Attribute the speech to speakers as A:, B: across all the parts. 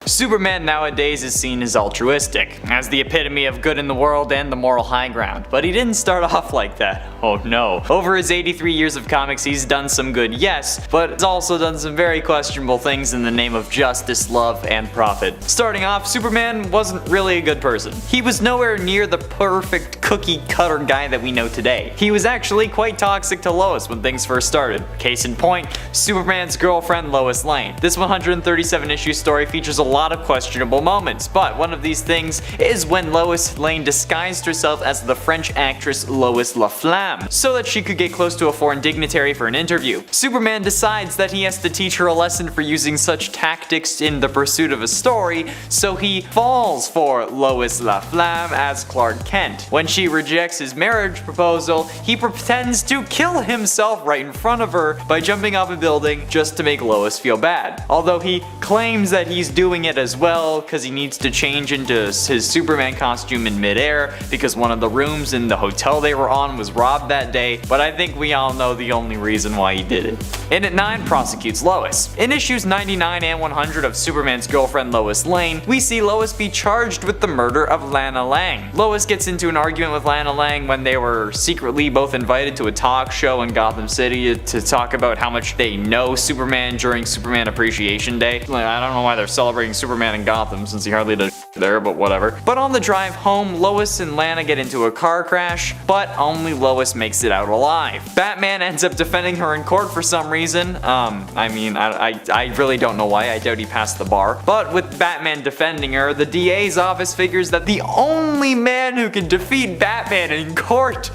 A: Superman nowadays is seen as altruistic, as the epitome of good in the world and the moral high ground, but he didn't start off like that. Oh no. Over his 83 years of comics, he's done some good, yes, but he's also done some very questionable things in the name of justice, love, and profit. Starting off, Superman wasn't really a good person. He was nowhere near the perfect cookie cutter guy that we know today. He was actually quite toxic to Lois when things first started. Case in point, Superman's girlfriend Lois Lane. This 137 issue story features a lot of questionable moments, but one of these things is when Lois Lane disguised herself as the French actress Lois Laflamme so that she could get close to a foreign dignitary for an interview. Superman decides that he has to teach her a lesson for using such tactics in the pursuit of a story, so he falls for Lois Laflamme as Clark Kent. When she rejects his marriage proposal, he pretends to kill himself right in front of her by jumping off a building just to make Lois feel bad. Although he claims that he's doing it as well because he needs to change into his Superman costume in midair because one of the rooms in the hotel they were on was robbed that day, but I think we all know the only reason why he did it. And at 9 prosecutes Lois. In issues 99 and 100 of Superman's girlfriend Lois Lane, we see Lois be charged with the murder of Lana Lang. Lois gets into an argument with Lana Lang when they were secretly both invited to a talk show in Gotham City to talk about how much they know Superman during Superman Appreciation Day. I don't know why they're celebrating Superman in Gotham since he hardly does there, but whatever. But on the drive home, Lois and Lana get into a car crash, but only Lois makes it out alive. Batman ends up defending her in court for some reason. I really don't know why. I doubt he passed the bar. But with Batman defending her, the DA's office figures that the only man who can defeat Batman in court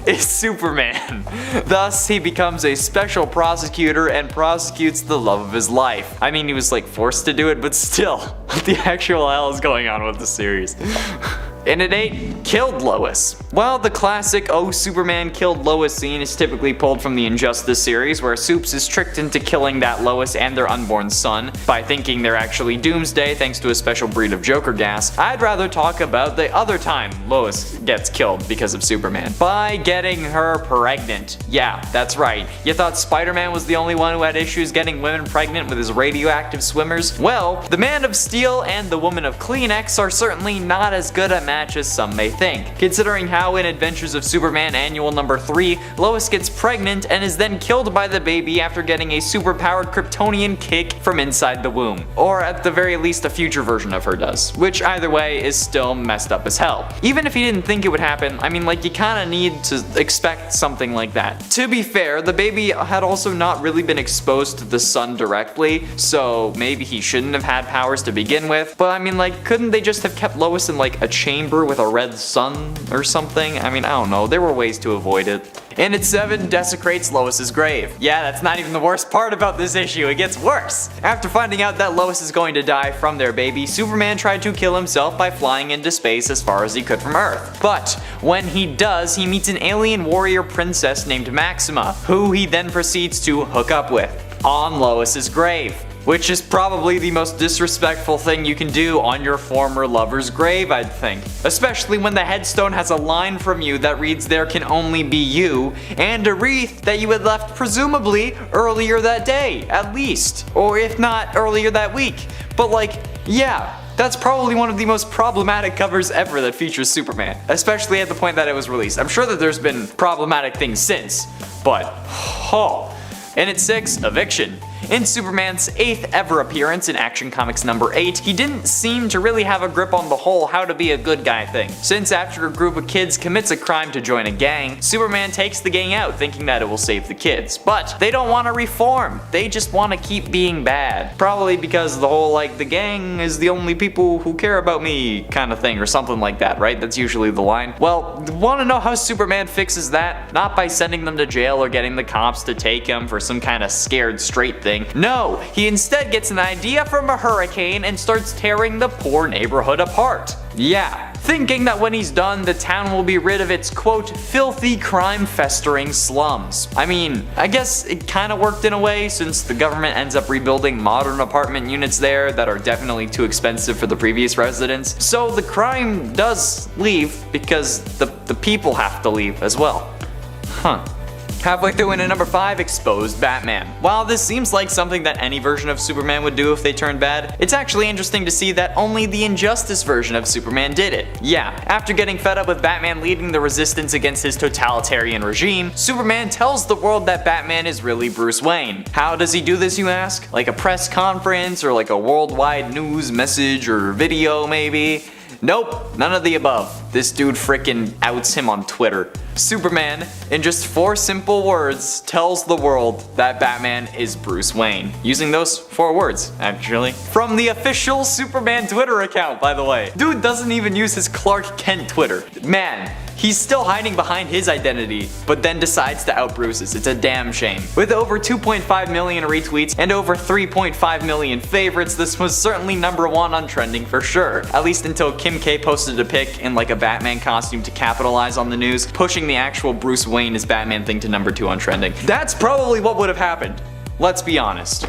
A: is Superman. Thus, he becomes a special prosecutor and prosecutes the love of his life. I mean, he was like forced to do it, but still, what the actual hell is going on with the series? And at 8, killed Lois. While the classic "Oh Superman killed Lois" scene is typically pulled from the Injustice series, where Supes is tricked into killing that Lois and their unborn son by thinking they're actually Doomsday thanks to a special breed of Joker gas, I'd rather talk about the other time Lois gets killed because of Superman. By getting her pregnant. Yeah, that's right. You thought Spider-Man was the only one who had issues getting women pregnant with his radioactive swimmers? Well, the Man of Steel and the Woman of Kleenex are certainly not as good a match as some may think, considering how in Adventures of Superman Annual number 3, Lois gets pregnant and is then killed by the baby after getting a superpowered Kryptonian kick from inside the womb. Or at the very least a future version of her does, which either way is still messed up as hell. Even if you didn't think it would happen, I mean, like, you kinda need to expect something like that. To be fair, the baby had also not really been exposed to the sun directly, so maybe he shouldn't have had powers to begin with, but I mean, like, couldn't they just have kept Lois in like a chamber with a red sun or something? I mean, I don't know, there were ways to avoid it. And at 7, desecrates Lois's grave. Yeah, that's not even the worst part about this issue, it gets worse. After finding out that Lois is going to die from their baby, Superman tried to kill himself by flying into space as far as he could from Earth. But when he does, he meets an alien warrior princess named Maxima, who he then proceeds to hook up with on Lois's grave. Which is probably the most disrespectful thing you can do on your former lover's grave, I'd think. Especially when the headstone has a line from you that reads "There can only be you," and a wreath that you had left presumably earlier that day, at least. Or if not, earlier that week. But like, yeah. That's probably one of the most problematic covers ever that features Superman, especially at the point that it was released. I'm sure that there's been problematic things since, but And at 6, eviction. In Superman's 8th ever appearance in Action Comics number 8, he didn't seem to really have a grip on the whole how to be a good guy thing. Since after a group of kids commits a crime to join a gang, Superman takes the gang out thinking that it will save the kids. But they don't want to reform, they just want to keep being bad. Probably because the whole like, the gang is the only people who care about me kind of thing or something like that, right? That's usually the line. Well, want to know how Superman fixes that? Not by sending them to jail or getting the cops to take him for some kind of scared straight thing. No, he instead gets an idea from a hurricane and starts tearing the poor neighborhood apart. Yeah, thinking that when he's done, the town will be rid of its quote, filthy crime-festering slums. I mean, I guess it kinda worked in a way, since the government ends up rebuilding modern apartment units there that are definitely too expensive for the previous residents. So the crime does leave because the people have to leave as well. Huh. Halfway through into number 5, exposed Batman. While this seems like something that any version of Superman would do if they turned bad, it's actually interesting to see that only the Injustice version of Superman did it. Yeah, after getting fed up with Batman leading the resistance against his totalitarian regime, Superman tells the world that Batman is really Bruce Wayne. How does he do this, you ask? Like a press conference, or like a worldwide news message or video maybe? Nope, none of the above. This dude frickin' outs him on Twitter. Superman, in just 4 simple words, tells the world that Batman is Bruce Wayne. Using those 4 words, actually. From the official Superman Twitter account, by the way. Dude doesn't even use his Clark Kent Twitter. Man, he's still hiding behind his identity, but then decides to out Bruce's. It's a damn shame. With over 2.5 million retweets and over 3.5 million favorites, this was certainly number 1 on trending for sure. At least until Kim K posted a pic in like a Batman costume to capitalize on the news, pushing the actual Bruce Wayne as Batman thing to number 2 on trending. That's probably what would have happened. Let's be honest.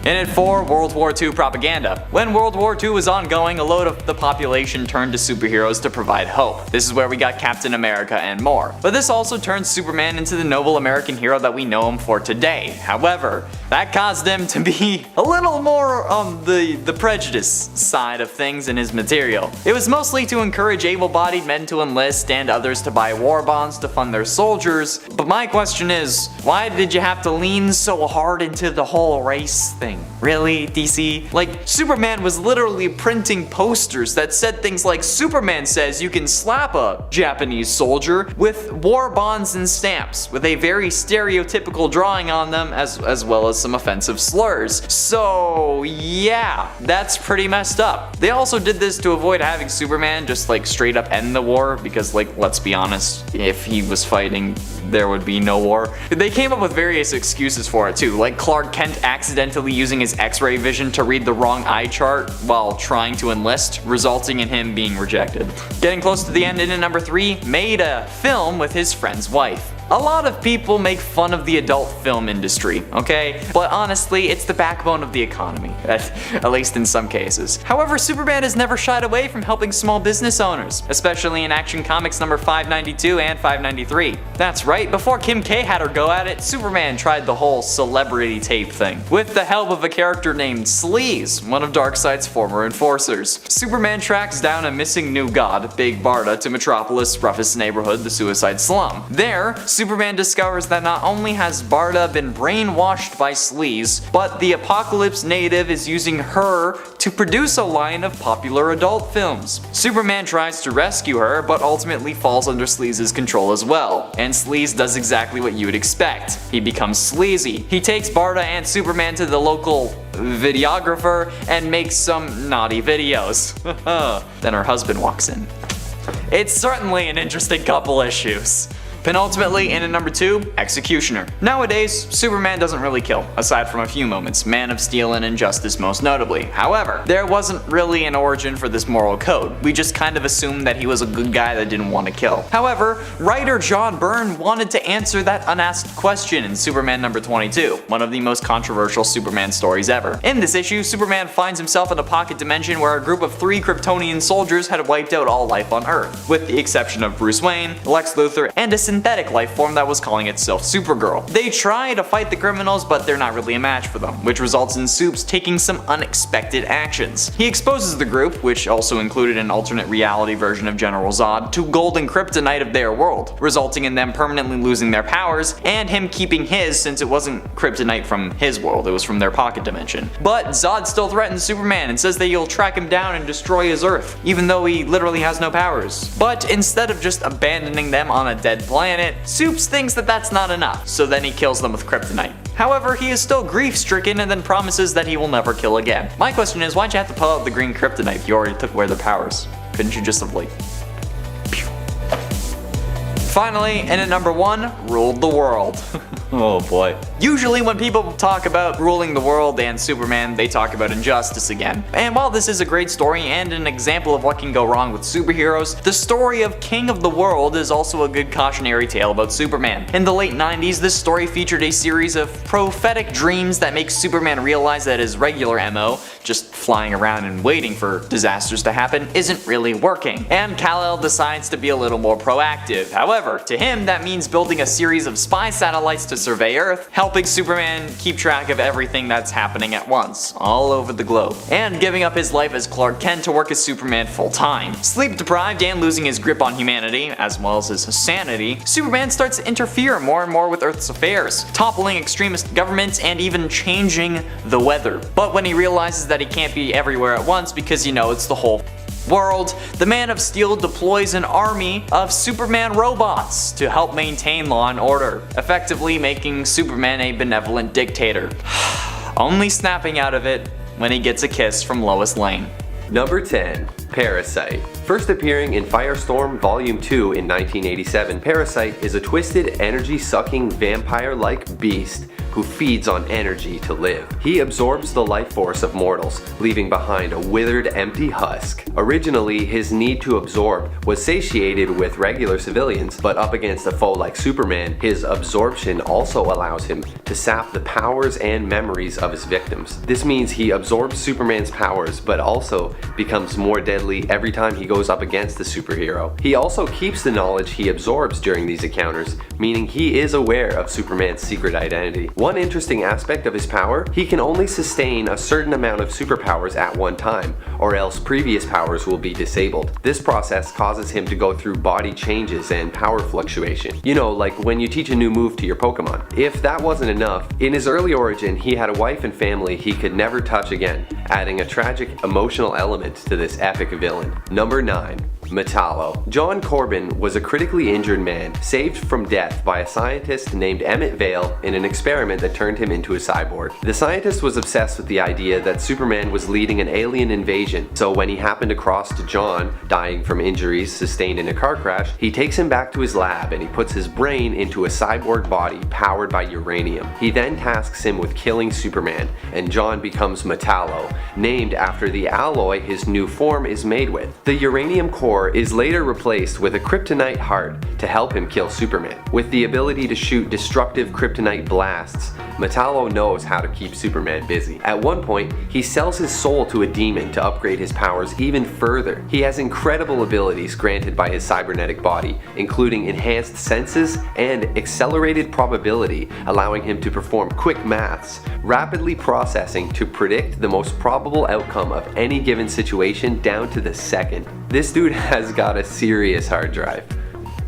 A: In at 4, World War II propaganda. When World War II was ongoing, a load of the population turned to superheroes to provide hope. This is where we got Captain America and more. But this also turned Superman into the noble American hero that we know him for today. However, that caused him to be a little more on the prejudice side of things in his material. It was mostly to encourage able-bodied men to enlist and others to buy war bonds to fund their soldiers. But my question is, why did you have to lean so hard into the whole race thing? Really, DC? Like, Superman was literally printing posters that said things like, Superman says you can slap a Japanese soldier with war bonds and stamps, with a very stereotypical drawing on them as well as some offensive slurs. So yeah, that's pretty messed up. They also did this to avoid having Superman just like straight up end the war, because like, let's be honest, if he was fighting, there would be no war. They came up with various excuses for it too, like Clark Kent accidentally using his X-ray vision to read the wrong eye chart while trying to enlist, resulting in him being rejected. Getting close to the end, in at number 3, made a film with his friend's wife. A lot of people make fun of the adult film industry, okay? But honestly, it's the backbone of the economy, at least in some cases. However, Superman has never shied away from helping small business owners, especially in Action Comics number 592 and 593. That's right, before Kim K had her go at it, Superman tried the whole celebrity tape thing, with the help of a character named Sleaze, one of Darkseid's former enforcers. Superman tracks down a missing new god, Big Barda, to Metropolis' roughest neighborhood, the Suicide Slum. There, Superman discovers that not only has Barda been brainwashed by Sleaze, but the Apocalypse native is using her to produce a line of popular adult films. Superman tries to rescue her, but ultimately falls under Sleaze's control as well. And Sleaze does exactly what you would expect. He becomes sleazy. He takes Barda and Superman to the local videographer and makes some naughty videos. Then her husband walks in. It's certainly an interesting couple issues. Penultimately, in at number 2, Executioner. Nowadays, Superman doesn't really kill, aside from a few moments, Man of Steel and Injustice most notably. However, there wasn't really an origin for this moral code. We just kind of assumed that he was a good guy that didn't want to kill. However, writer John Byrne wanted to answer that unasked question in Superman number 22, one of the most controversial Superman stories ever. In this issue, Superman finds himself in a pocket dimension where a group of 3 Kryptonian soldiers had wiped out all life on Earth, with the exception of Bruce Wayne, Lex Luthor, and a synthetic life form that was calling itself Supergirl. They try to fight the criminals, but they're not really a match for them, which results in Supes taking some unexpected actions. He exposes the group, which also included an alternate reality version of General Zod, to golden kryptonite of their world, resulting in them permanently losing their powers, and him keeping his since it wasn't kryptonite from his world, it was from their pocket dimension. But Zod still threatens Superman and says that he'll track him down and destroy his Earth, even though he literally has no powers. But instead of just abandoning them on a dead planet, Supes thinks that that's not enough, so then he kills them with kryptonite. However, he is still grief-stricken and then promises that he will never kill again. My question is, why'd you have to pull out the green kryptonite if you already took away their powers? Couldn't you just have like... Pew. Finally, in at number 1, ruled the world. Oh boy. Usually when people talk about ruling the world and Superman, they talk about Injustice again. And while this is a great story and an example of what can go wrong with superheroes, the story of King of the World is also a good cautionary tale about Superman. In the late 90s, this story featured a series of prophetic dreams that make Superman realize that his regular MO, just flying around and waiting for disasters to happen isn't really working, and Kal-El decides to be a little more proactive. However, to him that means building a series of spy satellites to survey Earth, helping Superman keep track of everything that's happening at once, all over the globe, and giving up his life as Clark Kent to work as Superman full-time. Sleep deprived and losing his grip on humanity, as well as his sanity, Superman starts to interfere more and more with Earth's affairs, toppling extremist governments and even changing the weather. But when he realizes that he can't be everywhere at once because, you know, it's the whole world, the Man of Steel deploys an army of Superman robots to help maintain law and order, effectively making Superman a benevolent dictator. Only snapping out of it when he gets a kiss from Lois Lane.
B: Number 10. Parasite. First appearing in Firestorm Volume 2 in 1987, Parasite is a twisted, energy-sucking, vampire-like beast who feeds on energy to live. He absorbs the life force of mortals, leaving behind a withered, empty husk. Originally, his need to absorb was satiated with regular civilians, but up against a foe like Superman, his absorption also allows him to sap the powers and memories of his victims. This means he absorbs Superman's powers, but also becomes more deadly every time he goes up against the superhero. He also keeps the knowledge he absorbs during these encounters, meaning he is aware of Superman's secret identity. One interesting aspect of his power, he can only sustain a certain amount of superpowers at one time, or else previous powers will be disabled. This process causes him to go through body changes and power fluctuation. You know, like when you teach a new move to your Pokemon. If that wasn't enough, in his early origin he had a wife and family he could never touch again, adding a tragic emotional element to this epic villain. Number 9. Metallo. John Corbin was a critically injured man saved from death by a scientist named Emmett Vale in an experiment that turned him into a cyborg. The scientist was obsessed with the idea that Superman was leading an alien invasion, so when he happened across to John, dying from injuries sustained in a car crash, he takes him back to his lab and he puts his brain into a cyborg body powered by uranium. He then tasks him with killing Superman, and John becomes Metallo, named after the alloy his new form is made with. The uranium core is later replaced with a kryptonite heart to help him kill Superman. With the ability to shoot destructive kryptonite blasts, Metallo knows how to keep Superman busy. At one point, he sells his soul to a demon to upgrade his powers even further. He has incredible abilities granted by his cybernetic body, including enhanced senses and accelerated probability, allowing him to perform quick maths, rapidly processing to predict the most probable outcome of any given situation down to the second. This dude has got a serious hard drive.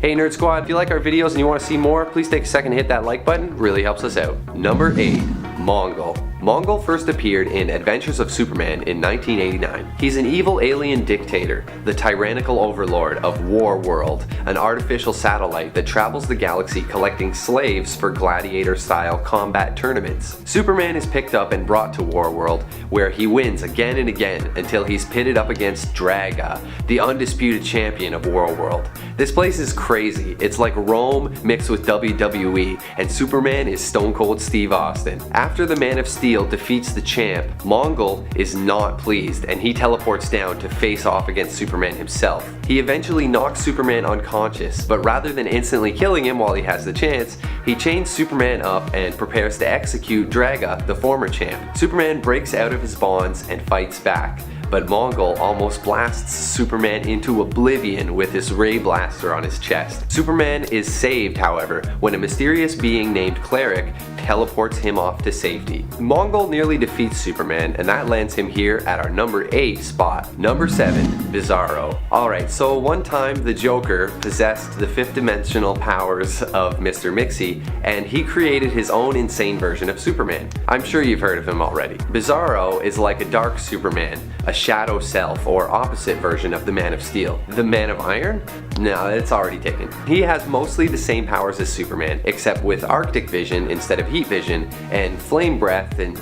B: Hey Nerd Squad, if you like our videos and you want to see more, please take a second to hit that like button, it really helps us out. Number 8. Mongol. Mongol first appeared in Adventures of Superman in 1989. He's an evil alien dictator, the tyrannical overlord of Warworld, an artificial satellite that travels the galaxy collecting slaves for gladiator-style combat tournaments. Superman is picked up and brought to Warworld, where he wins again and again until he's pitted up against Draga, the undisputed champion of Warworld. This place is crazy. It's like Rome mixed with WWE, and Superman is Stone Cold Steve Austin. After the Man of Steel defeats the champ, Mongol is not pleased and he teleports down to face off against Superman himself. He eventually knocks Superman unconscious, but rather than instantly killing him while he has the chance, he chains Superman up and prepares to execute Draga, the former champ. Superman breaks out of his bonds and fights back, but Mongol almost blasts Superman into oblivion with his ray blaster on his chest. Superman is saved, however, when a mysterious being named Cleric teleports him off to safety. Mongol nearly defeats Superman, and that lands him here at our number 8 spot. Number 7. Bizarro. Alright, so one time the Joker possessed the 5th dimensional powers of Mr. Mixie, and he created his own insane version of Superman. I'm sure you've heard of him already. Bizarro is like a dark Superman, a shadow self or opposite version of the Man of Steel. The Man of Iron? No, it's already taken. He has mostly the same powers as Superman, except with Arctic vision instead of heat vision, and flame breath, and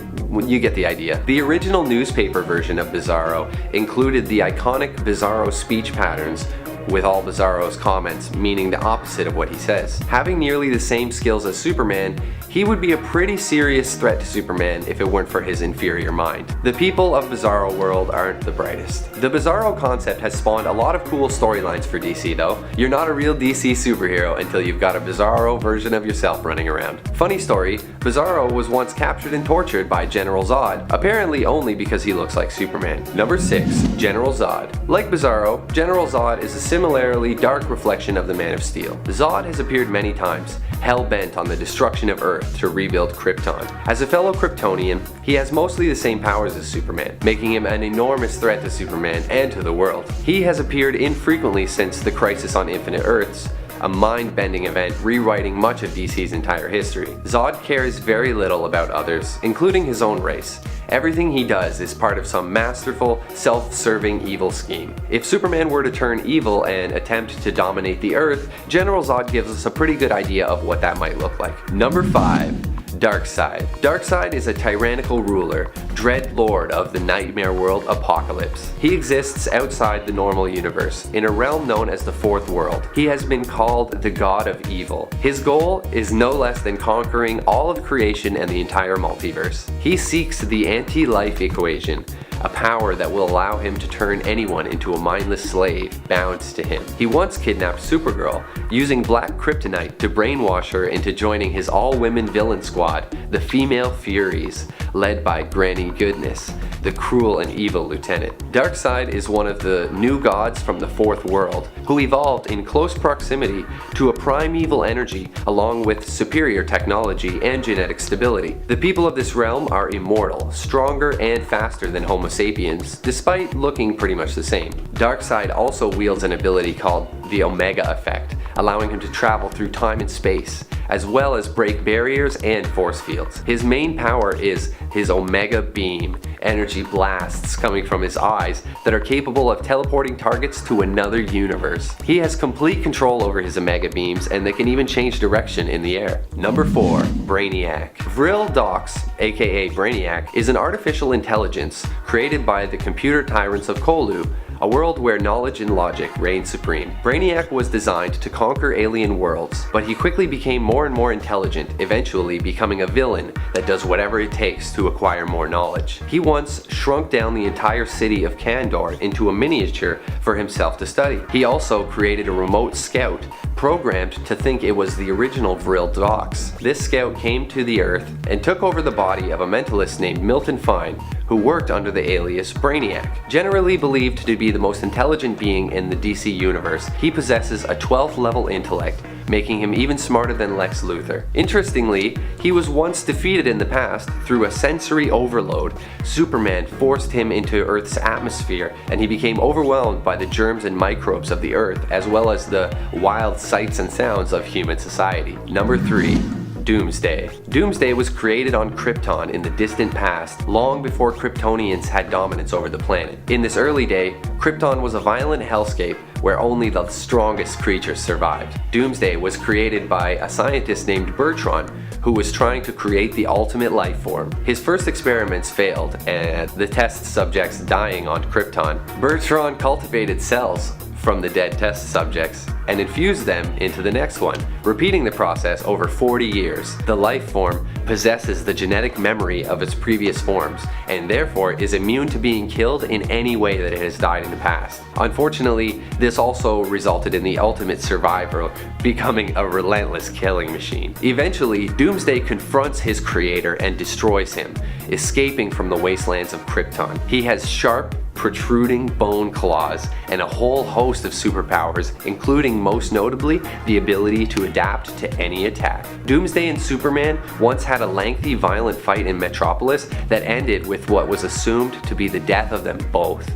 B: you get the idea. The original newspaper version of Bizarro included the iconic Bizarro speech patterns, with all Bizarro's comments meaning the opposite of what he says. Having nearly the same skills as Superman, he would be a pretty serious threat to Superman if it weren't for his inferior mind. The people of Bizarro World aren't the brightest. The Bizarro concept has spawned a lot of cool storylines for DC though. You're not a real DC superhero until you've got a Bizarro version of yourself running around. Funny story, Bizarro was once captured and tortured by General Zod, apparently only because he looks like Superman. Number 6. General Zod. Like Bizarro, General Zod is a similarly dark reflection of the Man of Steel. Zod has appeared many times, hell-bent on the destruction of Earth to rebuild Krypton. As a fellow Kryptonian, he has mostly the same powers as Superman, making him an enormous threat to Superman and to the world. He has appeared infrequently since the Crisis on Infinite Earths, a mind-bending event rewriting much of DC's entire history. Zod cares very little about others, including his own race. Everything he does is part of some masterful, self-serving evil scheme. If Superman were to turn evil and attempt to dominate the Earth, General Zod gives us a pretty good idea of what that might look like. Number 5. Darkseid. Darkseid is a tyrannical ruler, dread lord of the nightmare world Apocalypse. He exists outside the normal universe, in a realm known as the Fourth World. He has been called the God of Evil. His goal is no less than conquering all of creation and the entire multiverse. He seeks the anti-life equation, a power that will allow him to turn anyone into a mindless slave bound to him. He once kidnapped Supergirl, using black kryptonite to brainwash her into joining his all-women villain squad, the Female Furies, led by Granny Goodness, the cruel and evil lieutenant. Darkseid is one of the new gods from the Fourth World, who evolved in close proximity to a primeval energy along with superior technology and genetic stability. The people of this realm are immortal, stronger and faster than Homo sapiens, despite looking pretty much the same. Darkseid also wields an ability called the Omega Effect, allowing him to travel through time and space, as well as break barriers and force fields. His main power is his Omega Beam, energy blasts coming from his eyes that are capable of teleporting targets to another universe. He has complete control over his Omega Beams, and they can even change direction in the air. Number 4. Brainiac. Vril Dox, aka Brainiac, is an artificial intelligence created by the computer tyrants of Kolu, a world where knowledge and logic reign supreme. Brainiac was designed to conquer alien worlds, but he quickly became more and more intelligent, eventually becoming a villain that does whatever it takes to acquire more knowledge. He once shrunk down the entire city of Kandor into a miniature for himself to study. He also created a remote scout, programmed to think it was the original Vril Dox. This scout came to the Earth and took over the body of a mentalist named Milton Fine, who worked under the alias Brainiac. Generally believed to be the most intelligent being in the DC universe, he possesses a 12th level intellect, making him even smarter than Lex Luthor. Interestingly, he was once defeated in the past through a sensory overload. Superman forced him into Earth's atmosphere, and he became overwhelmed by the germs and microbes of the Earth, as well as the wild sights and sounds of human society. Number 3. Doomsday. Doomsday was created on Krypton in the distant past, long before Kryptonians had dominance over the planet. In this early day, Krypton was a violent hellscape where only the strongest creatures survived. Doomsday was created by a scientist named Bertron, who was trying to create the ultimate life form. His first experiments failed, and the test subjects dying on Krypton. Bertron cultivated cells from the dead test subjects and infused them into the next one, repeating the process over 40 years. The life form possesses the genetic memory of its previous forms, and therefore is immune to being killed in any way that it has died in the past. Unfortunately, this also resulted in the ultimate survivor becoming a relentless killing machine. Eventually, Doomsday confronts his creator and destroys him, escaping from the wastelands of Krypton. He has sharp, protruding bone claws and a whole host of superpowers, including most notably the ability to adapt to any attack. Doomsday and Superman once had a lengthy, violent fight in Metropolis that ended with what was assumed to be the death of them both.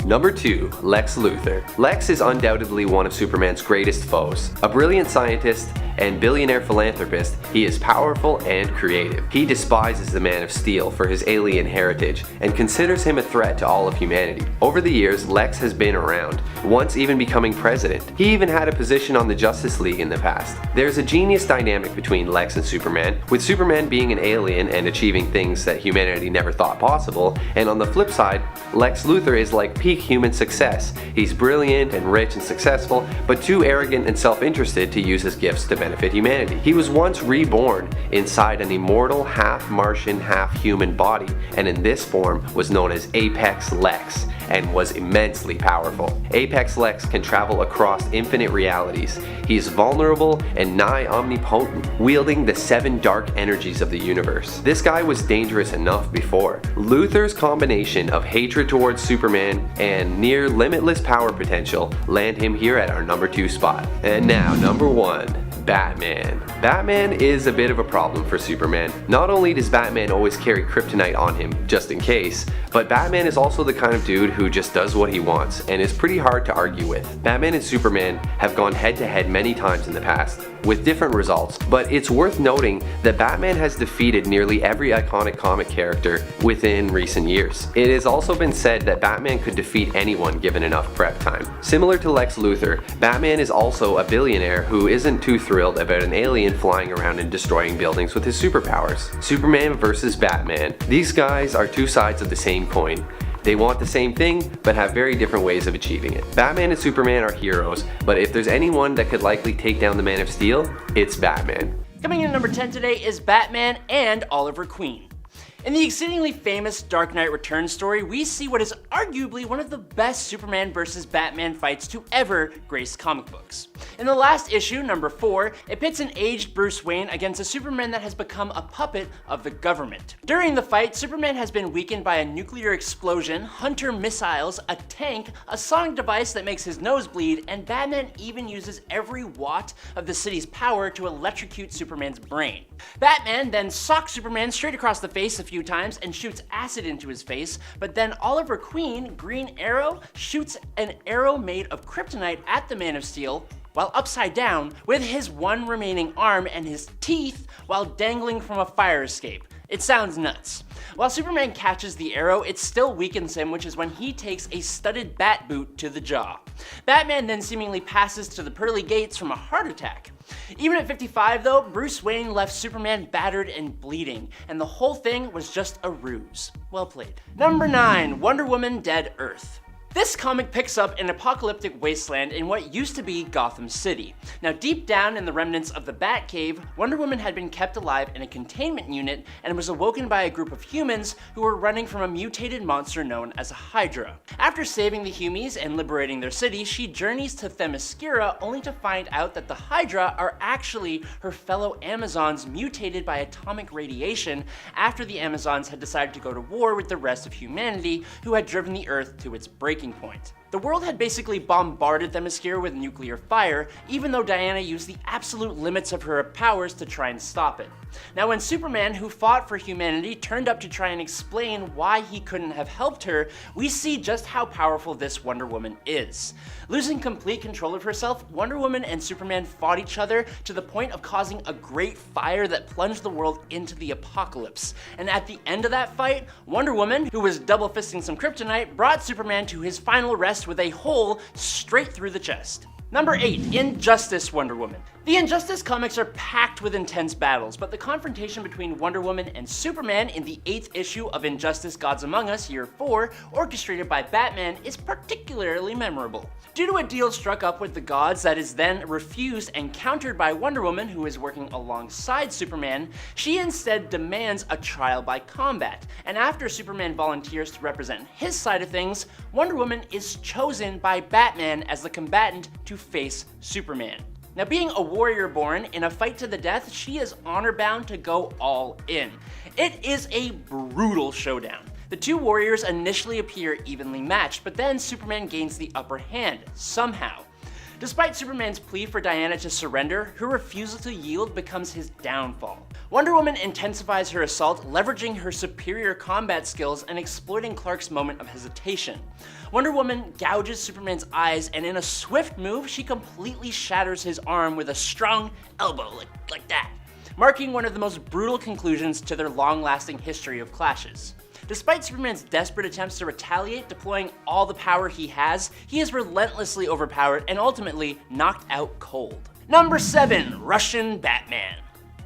B: Number 2. Lex Luthor. Lex is undoubtedly one of Superman's greatest foes. A brilliant scientist and billionaire philanthropist, he is powerful and creative. He despises the Man of Steel for his alien heritage and considers him a threat to all of humanity. Over the years, Lex has been around, once even becoming president. He even had a position on the Justice League in the past. There's a genius dynamic between Lex and Superman, with Superman being an alien and achieving things that humanity never thought possible, and on the flip side, Lex Luthor is like peak human success. He's brilliant and rich and successful, but too arrogant and self-interested to use his gifts to benefit humanity. He was once reborn inside an immortal, half-Martian, half-human body, and in this form was known as Apex Lex, and was immensely powerful. Apex Lex can travel across infinite realities. He is vulnerable and nigh omnipotent, wielding the 7 dark energies of the universe. This guy was dangerous enough before. Luthor's combination of hatred towards Superman and near limitless power potential land him here at our number 2 spot. And now, number 1. Batman. Batman is a bit of a problem for Superman. Not only does Batman always carry kryptonite on him, just in case, but Batman is also the kind of dude who just does what he wants and is pretty hard to argue with. Batman and Superman have gone head to head many times in the past, with different results, but it's worth noting that Batman has defeated nearly every iconic comic character within recent years. It has also been said that Batman could defeat anyone given enough prep time. Similar to Lex Luthor, Batman is also a billionaire who isn't too thrilled about an alien flying around and destroying buildings with his superpowers. Superman versus Batman. These guys are two sides of the same coin. They want the same thing, but have very different ways of achieving it. Batman and Superman are heroes, but if there's anyone that could likely take down the Man of Steel, it's Batman.
C: Coming in at number 10 today is Batman and Oliver Queen. In the exceedingly famous Dark Knight Returns story, we see what is arguably one of the best Superman vs. Batman fights to ever grace comic books. In the last issue, number 4, it pits an aged Bruce Wayne against a Superman that has become a puppet of the government. During the fight, Superman has been weakened by a nuclear explosion, Hunter missiles, a tank, a sonic device that makes his nose bleed, and Batman even uses every watt of the city's power to electrocute Superman's brain. Batman then socks Superman straight across the face a few times and shoots acid into his face, but then Oliver Queen, Green Arrow, shoots an arrow made of kryptonite at the Man of Steel while upside down with his one remaining arm and his teeth while dangling from a fire escape. It sounds nuts. While Superman catches the arrow, it still weakens him, which is when he takes a studded bat boot to the jaw. Batman then seemingly passes to the pearly gates from a heart attack. Even at 55 though, Bruce Wayne left Superman battered and bleeding, and the whole thing was just a ruse. Well played. Number 9, Wonder Woman Dead Earth. This comic picks up an apocalyptic wasteland in what used to be Gotham City. Now deep down in the remnants of the Batcave, Wonder Woman had been kept alive in a containment unit and was awoken by a group of humans who were running from a mutated monster known as a Hydra. After saving the Humies and liberating their city, she journeys to Themyscira only to find out that the Hydra are actually her fellow Amazons mutated by atomic radiation after the Amazons had decided to go to war with the rest of humanity who had driven the Earth to its breaking point. The world had basically bombarded Themyscira with nuclear fire, even though Diana used the absolute limits of her powers to try and stop it. Now when Superman, who fought for humanity, turned up to try and explain why he couldn't have helped her, we see just how powerful this Wonder Woman is. Losing complete control of herself, Wonder Woman and Superman fought each other to the point of causing a great fire that plunged the world into the apocalypse. And at the end of that fight, Wonder Woman, who was double fisting some kryptonite, brought Superman to his final rest with a hole straight through the chest. Number 8, Injustice Wonder Woman. The Injustice comics are packed with intense battles, but the confrontation between Wonder Woman and Superman in the 8th issue of Injustice Gods Among Us, Year 4, orchestrated by Batman, is particularly memorable. Due to a deal struck up with the gods that is then refused and countered by Wonder Woman, who is working alongside Superman, she instead demands a trial by combat, and after Superman volunteers to represent his side of things, Wonder Woman is chosen by Batman as the combatant to face Superman. Now being a warrior born, in a fight to the death, she is honor bound to go all in. It is a brutal showdown. The two warriors initially appear evenly matched, but then Superman gains the upper hand, somehow. Despite Superman's plea for Diana to surrender, her refusal to yield becomes his downfall. Wonder Woman intensifies her assault, leveraging her superior combat skills and exploiting Clark's moment of hesitation. Wonder Woman gouges Superman's eyes, and in a swift move, she completely shatters his arm with a strong elbow, like that, marking one of the most brutal conclusions to their long-lasting history of clashes. Despite Superman's desperate attempts to retaliate, deploying all the power he has, he is relentlessly overpowered and ultimately knocked out cold. Number 7. Russian Batman.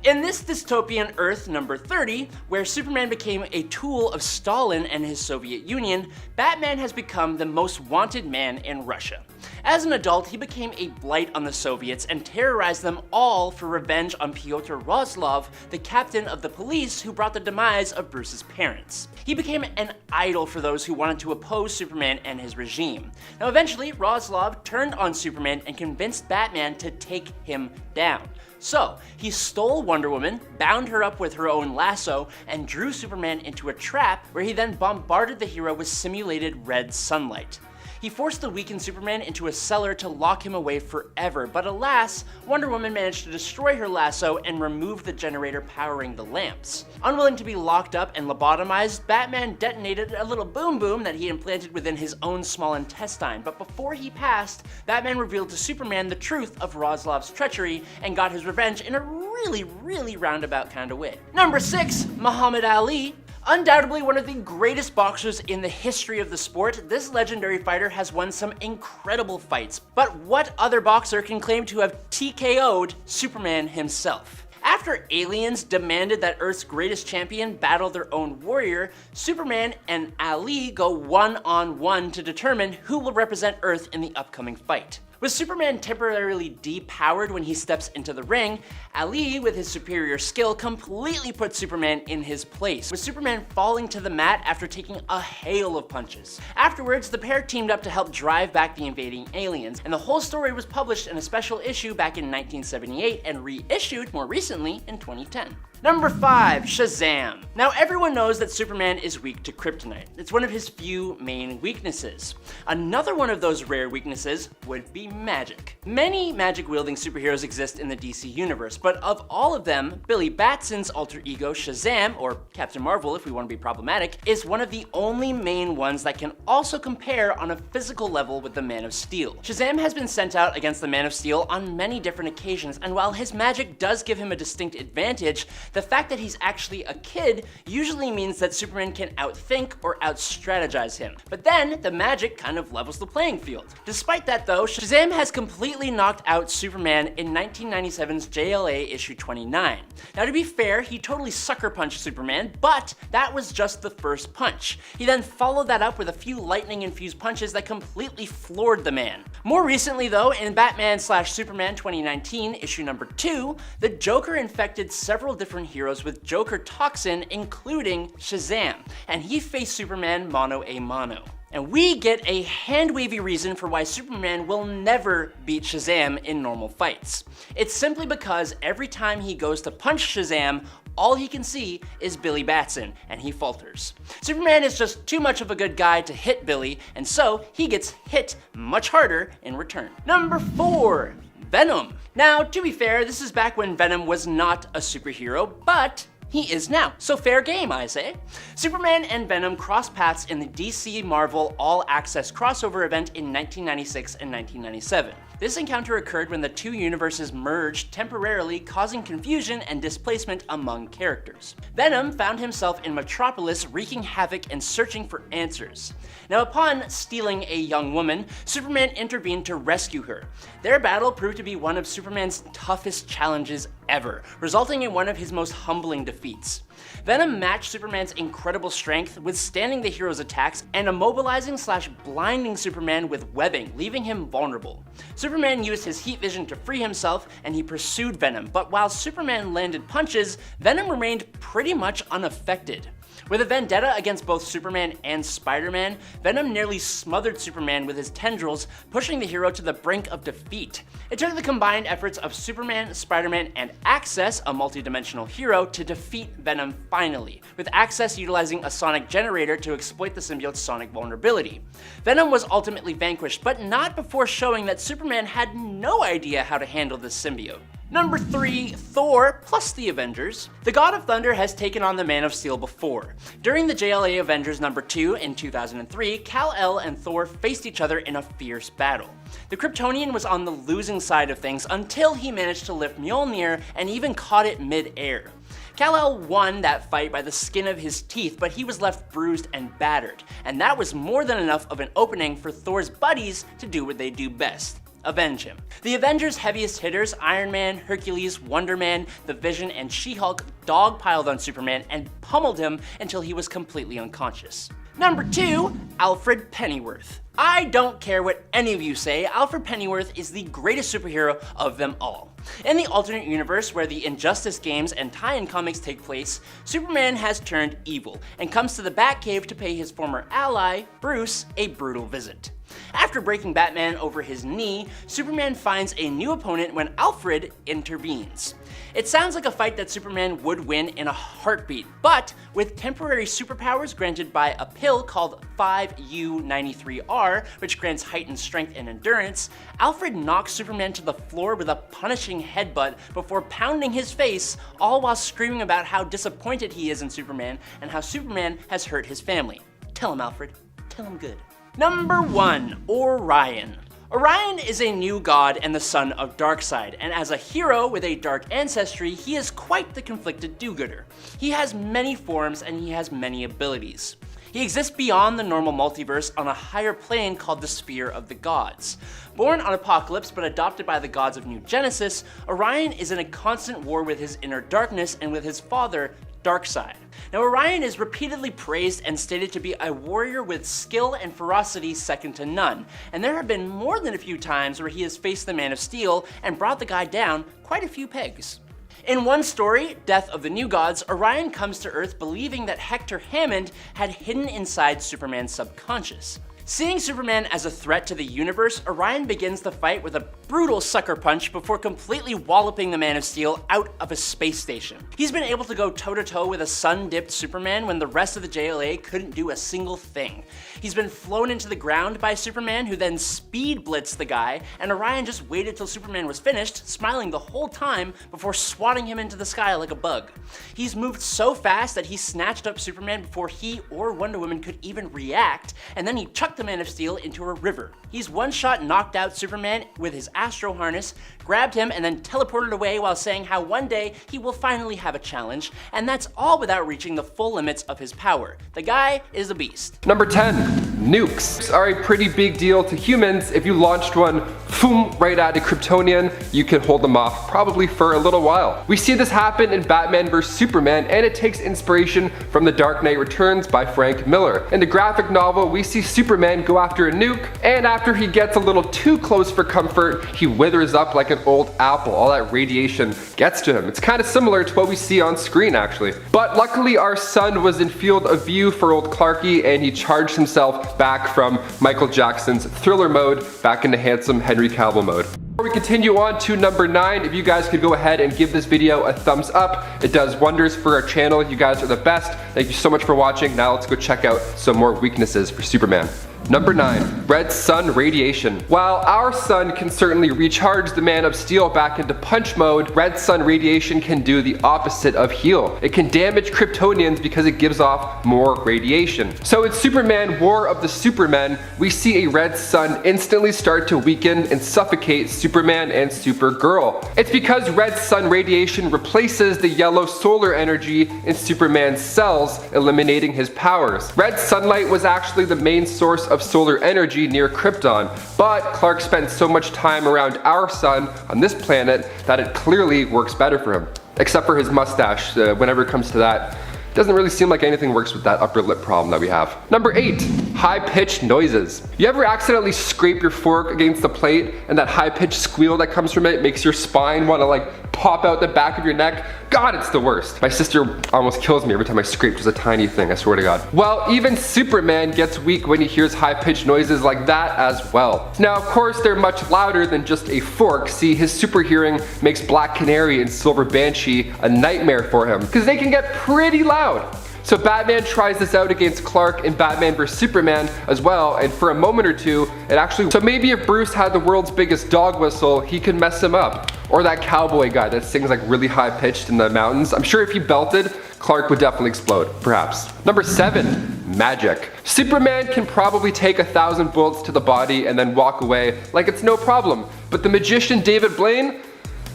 C: In this dystopian Earth number 30, where Superman became a tool of Stalin and his Soviet Union, Batman has become the most wanted man in Russia. As an adult, he became a blight on the Soviets and terrorized them all for revenge on Pyotr Rozlov, the captain of the police who brought the demise of Bruce's parents. He became an idol for those who wanted to oppose Superman and his regime. Now eventually, Rozlov turned on Superman and convinced Batman to take him down. So, he stole Wonder Woman, bound her up with her own lasso, and drew Superman into a trap where he then bombarded the hero with simulated red sunlight. He forced the weakened Superman into a cellar to lock him away forever, but alas, Wonder Woman managed to destroy her lasso and remove the generator powering the lamps. Unwilling to be locked up and lobotomized, Batman detonated a little boom boom that he implanted within his own small intestine, but before he passed, Batman revealed to Superman the truth of Rozlov's treachery and got his revenge in a really roundabout kind of way. Number 6, Muhammad Ali. Undoubtedly one of the greatest boxers in the history of the sport, this legendary fighter has won some incredible fights. But what other boxer can claim to have TKO'd Superman himself? After aliens demanded that Earth's greatest champion battle their own warrior, Superman and Ali go one-on-one to determine who will represent Earth in the upcoming fight. With Superman temporarily depowered when he steps into the ring, Ali, with his superior skill, completely puts Superman in his place, with Superman falling to the mat after taking a hail of punches. Afterwards, the pair teamed up to help drive back the invading aliens, and the whole story was published in a special issue back in 1978 and reissued more recently in 2010. Number 5, Shazam. Now everyone knows that Superman is weak to kryptonite. It's one of his few main weaknesses. Another one of those rare weaknesses would be magic. Many magic-wielding superheroes exist in the DC universe, but of all of them, Billy Batson's alter ego Shazam, or Captain Marvel if we want to be problematic, is one of the only main ones that can also compare on a physical level with the Man of Steel. Shazam has been sent out against the Man of Steel on many different occasions, and while his magic does give him a distinct advantage, the fact that he's actually a kid usually means that Superman can outthink or outstrategize him. But then, the magic kind of levels the playing field. Despite that though, Shazam has completely knocked out Superman in 1997's JLA issue 29. Now to be fair, he totally sucker punched Superman, but that was just the first punch. He then followed that up with a few lightning-infused punches that completely floored the man. More recently though, in Batman/Superman 2019, issue number 2, the Joker infected several different heroes with Joker toxin, including Shazam, and he faced Superman mano a mano. And we get a hand-wavy reason for why Superman will never beat Shazam in normal fights. It's simply because every time he goes to punch Shazam, all he can see is Billy Batson, and he falters. Superman is just too much of a good guy to hit Billy, and so he gets hit much harder in return. Number 4, Venom. Now, to be fair, this is back when Venom was not a superhero, but he is now, so fair game, I say. Superman and Venom cross paths in the DC Marvel All Access crossover event in 1996 and 1997. This encounter occurred when the two universes merged temporarily, causing confusion and displacement among characters. Venom found himself in Metropolis wreaking havoc and searching for answers. Now, upon stealing a young woman, Superman intervened to rescue her. Their battle proved to be one of Superman's toughest challenges ever, resulting in one of his most humbling defeats. Venom matched Superman's incredible strength, withstanding the hero's attacks and immobilizing/blinding Superman with webbing, leaving him vulnerable. Superman used his heat vision to free himself, and he pursued Venom, but while Superman landed punches, Venom remained pretty much unaffected. With a vendetta against both Superman and Spider-Man, Venom nearly smothered Superman with his tendrils, pushing the hero to the brink of defeat. It took the combined efforts of Superman, Spider-Man, and Access, a multi-dimensional hero, to defeat Venom finally, with Access utilizing a sonic generator to exploit the symbiote's sonic vulnerability. Venom was ultimately vanquished, but not before showing that Superman had no idea how to handle this symbiote. Number 3, Thor plus the Avengers. The God of Thunder has taken on the Man of Steel before. During the JLA Avengers number 2 in 2003, Kal-El and Thor faced each other in a fierce battle. The Kryptonian was on the losing side of things until he managed to lift Mjolnir and even caught it mid-air. Kal-El won that fight by the skin of his teeth, but he was left bruised and battered, and that was more than enough of an opening for Thor's buddies to do what they do best: avenge him. The Avengers' heaviest hitters, Iron Man, Hercules, Wonder Man, the Vision, and She-Hulk dogpiled on Superman and pummeled him until he was completely unconscious. Number 2, Alfred Pennyworth. I don't care what any of you say, Alfred Pennyworth is the greatest superhero of them all. In the alternate universe where the Injustice games and tie-in comics take place, Superman has turned evil and comes to the Batcave to pay his former ally, Bruce, a brutal visit. After breaking Batman over his knee, Superman finds a new opponent when Alfred intervenes. It sounds like a fight that Superman would win in a heartbeat, but with temporary superpowers granted by a pill called 5U93R, which grants heightened strength and endurance, Alfred knocks Superman to the floor with a punishing headbutt before pounding his face, all while screaming about how disappointed he is in Superman and how Superman has hurt his family. Tell him, Alfred. Tell him good. Number 1, Orion. Orion is a new god and the son of Darkseid, and as a hero with a dark ancestry, he is quite the conflicted do-gooder. He has many forms and he has many abilities. He exists beyond the normal multiverse on a higher plane called the Sphere of the Gods. Born on Apokolips but adopted by the gods of New Genesis, Orion is in a constant war with his inner darkness and with his father, Darkseid. Now, Orion is repeatedly praised and stated to be a warrior with skill and ferocity second to none, and there have been more than a few times where he has faced the Man of Steel and brought the guy down quite a few pegs. In one story, Death of the New Gods, Orion comes to Earth believing that Hector Hammond had hidden inside Superman's subconscious. Seeing Superman as a threat to the universe, Orion begins the fight with a brutal sucker punch before completely walloping the Man of Steel out of a space station. He's been able to go toe-to-toe with a sun-dipped Superman when the rest of the JLA couldn't do a single thing. He's been flown into the ground by Superman, who then speed blitzed the guy, and Orion just waited till Superman was finished, smiling the whole time before swatting him into the sky like a bug. He's moved so fast that he snatched up Superman before he or Wonder Woman could even react, and then he chucked the Man of Steel into a river. He's one-shot knocked out Superman with his Astro harness, grabbed him, and then teleported away while saying how one day he will finally have a challenge, and that's all without reaching the full limits of his power. The guy is a beast.
B: Number 10, nukes are a pretty big deal to humans. If you launched one, boom, right at a Kryptonian, you can hold them off probably for a little while. We see this happen in Batman vs Superman, and it takes inspiration from The Dark Knight Returns by Frank Miller. In the graphic novel, we see Superman go after a nuke, and after he gets a little too close for comfort, he withers up like an old apple. All that radiation gets to him. It's kind of similar to what we see on screen, actually. But luckily, our sun was in field of view for old Clarky, and he charged himself back from Michael Jackson's Thriller mode back into handsome Henry Cavill mode. Before we continue on to number 9, if you guys could go ahead and give this video a thumbs up, it does wonders for our channel. You guys are the best. Thank you so much for watching. Now let's go check out some more weaknesses for Superman. Number 9, red sun radiation. While our sun can certainly recharge the Man of Steel back into punch mode, red sun radiation can do the opposite of heal. It can damage Kryptonians because it gives off more radiation. So in Superman War of the Supermen, we see a red sun instantly start to weaken and suffocate Superman and Supergirl. It's because red sun radiation replaces the yellow solar energy in Superman's cells, eliminating his powers. Red sunlight was actually the main source of solar energy near Krypton, but Clark spent so much time around our sun on this planet that it clearly works better for him. Except for his mustache, whenever it comes to that, doesn't really seem like anything works with that upper lip problem that we have. Number 8,
D: high-pitched noises. You ever accidentally scrape your fork against the plate and that high-pitched squeal that comes from it makes your spine want to like pop out the back of your neck? God, it's the worst. My sister almost kills me every time I scrape just a tiny thing, I swear to God. Well, even Superman gets weak when he hears high-pitched noises like that as well. Now, of course, they're much louder than just a fork. See, his super hearing makes Black Canary and Silver Banshee a nightmare for him, because they can get pretty loud. So Batman tries this out against Clark in Batman vs Superman as well, and for a moment or two, it actually... So maybe if Bruce had the world's biggest dog whistle, he could mess him up. Or that cowboy guy that sings like really high pitched in the mountains. I'm sure if he belted, Clark would definitely explode, perhaps. Number 7, magic. Superman can probably take 1,000 bullets to the body and then walk away like it's no problem. But the magician David Blaine,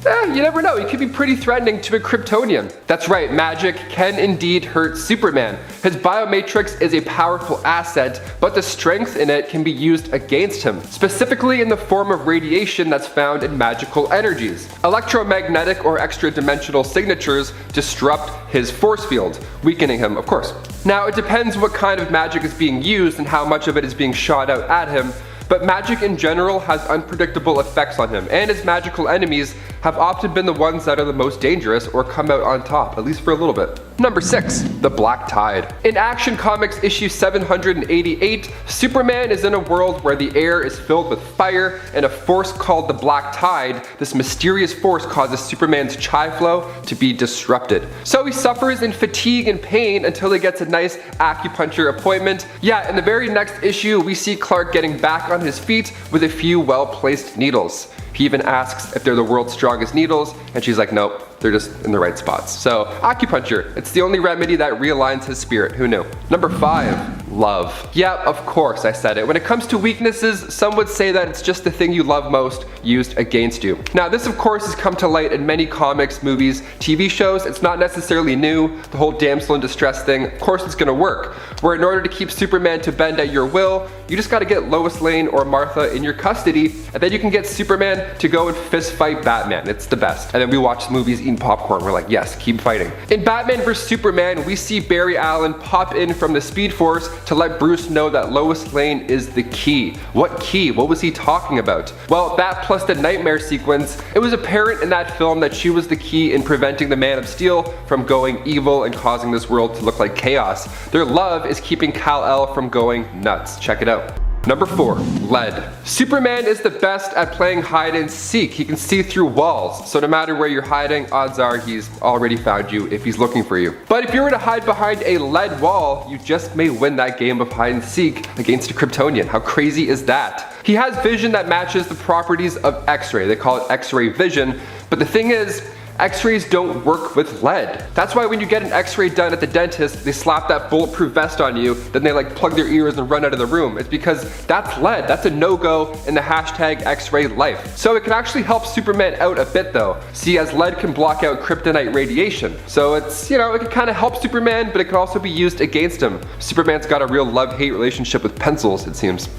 D: you never know, he could be pretty threatening to a Kryptonian. That's right, magic can indeed hurt Superman. His biomatrix is a powerful asset, but the strength in it can be used against him, specifically in the form of radiation that's found in magical energies. Electromagnetic or extra-dimensional signatures disrupt his force field, weakening him, of course. Now, it depends what kind of magic is being used and how much of it is being shot out at him, but magic in general has unpredictable effects on him, and his magical enemies have often been the ones that are the most dangerous or come out on top, at least for a little bit. Number 6, the Black Tide. In Action Comics issue 788, Superman is in a world where the air is filled with fire and a force called the Black Tide. This mysterious force causes Superman's chi flow to be disrupted. So he suffers in fatigue and pain until he gets a nice acupuncture appointment. Yeah, in the very next issue, we see Clark getting back on his feet with a few well-placed needles. He even asks if they're the world's strongest needles, and she's like, nope, they're just in the right spots. So, acupuncture, it's the only remedy that realigns his spirit, who knew? Number 5, love. Yeah, of course I said it. When it comes to weaknesses, some would say that it's just the thing you love most used against you. Now, this of course has come to light in many comics, movies, TV shows. It's not necessarily new. The whole damsel in distress thing, of course it's gonna work. Where in order to keep Superman to bend at your will, you just gotta get Lois Lane or Martha in your custody, and then you can get Superman to go and fist fight Batman. It's the best. And then we watch movies eating popcorn. We're like, yes, keep fighting. In Batman vs Superman, we see Barry Allen pop in from the Speed Force to let Bruce know that Lois Lane is the key. What key? What was he talking about? Well, that plus the nightmare sequence, it was apparent in that film that she was the key in preventing the Man of Steel from going evil and causing this world to look like chaos. Their love is keeping Kal-El from going nuts. Check it out. Number 4, lead. Superman is the best at playing hide and seek. He can see through walls, so no matter where you're hiding, odds are he's already found you if he's looking for you. But if you were to hide behind a lead wall, you just may win that game of hide and seek against a Kryptonian. How crazy is that? He has vision that matches the properties of X-ray. They call it X-ray vision, but the thing is, X-rays don't work with lead. That's why when you get an X-ray done at the dentist, they slap that bulletproof vest on you, then they like plug their ears and run out of the room. It's because that's lead. That's a no-go in the hashtag X-ray life. So it can actually help Superman out a bit though. See, as lead can block out kryptonite radiation. So it's, you know, it can kind of help Superman, but it can also be used against him. Superman's got a real love-hate relationship with pencils, it seems.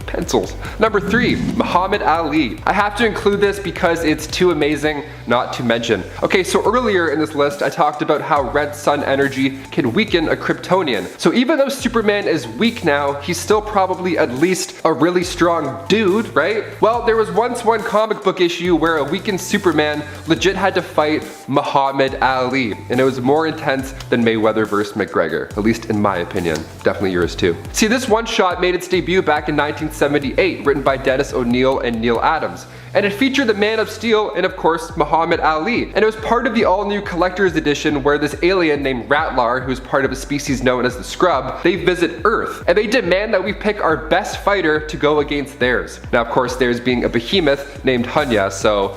D: Pencils. Number 3, Muhammad Ali. I have to include this because it's too amazing not to mention. Okay, so earlier in this list I talked about how red sun energy can weaken a Kryptonian. So even though Superman is weak now, he's still probably at least a really strong dude, right? Well, there was once one comic book issue where a weakened Superman legit had to fight Muhammad Ali, and it was more intense than Mayweather vs McGregor, at least in my opinion. Definitely yours too. See, this one shot made its debut back in 1978, written by Dennis O'Neil and Neil Adams. And it featured the Man of Steel and of course Muhammad Ali. And it was part of the all-new collector's edition where this alien named Ratlar, who's part of a species known as the Scrub, they visit Earth. And they demand that we pick our best fighter to go against theirs. Now of course theirs being a behemoth named Hunya, so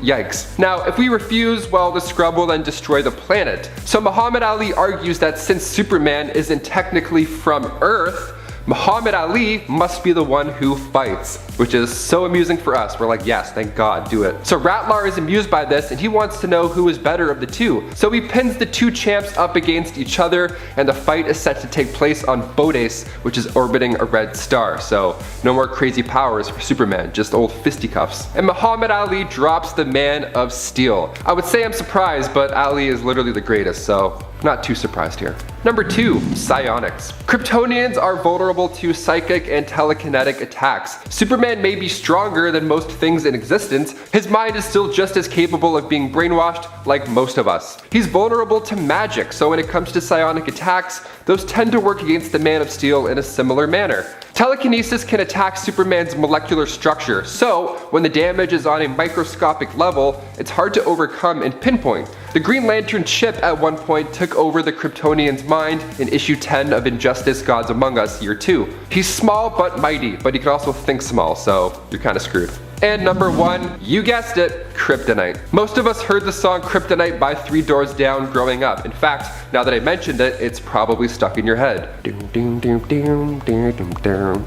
D: yikes. Now, if we refuse, well, the Scrub will then destroy the planet. So Muhammad Ali argues that since Superman isn't technically from Earth, Muhammad Ali must be the one who fights, which is so amusing for us. We're like, yes, thank God, do it. So Ratlar is amused by this and he wants to know who is better of the two. So he pins the two champs up against each other and the fight is set to take place on Bodes, which is orbiting a red star. So no more crazy powers for Superman, just old fisticuffs. And Muhammad Ali drops the Man of Steel. I would say I'm surprised, but Ali is literally the greatest, so Not too surprised here. Number 2, psionics. Kryptonians are vulnerable to psychic and telekinetic attacks. Superman may be stronger than most things in existence, his mind is still just as capable of being brainwashed like most of us. He's vulnerable to magic, so when it comes to psionic attacks, those tend to work against the Man of Steel in a similar manner. Telekinesis can attack Superman's molecular structure, so when the damage is on a microscopic level, it's hard to overcome and pinpoint. The Green Lantern chip at one point took over the Kryptonian's mind in issue 10 of Injustice Gods Among Us Year 2. He's small but mighty, but he can also think small, so you're kinda screwed. And number 1, you guessed it, kryptonite. Most of us heard the song Kryptonite by Three Doors Down growing up. In fact, now that I mentioned it, it's probably stuck in your head.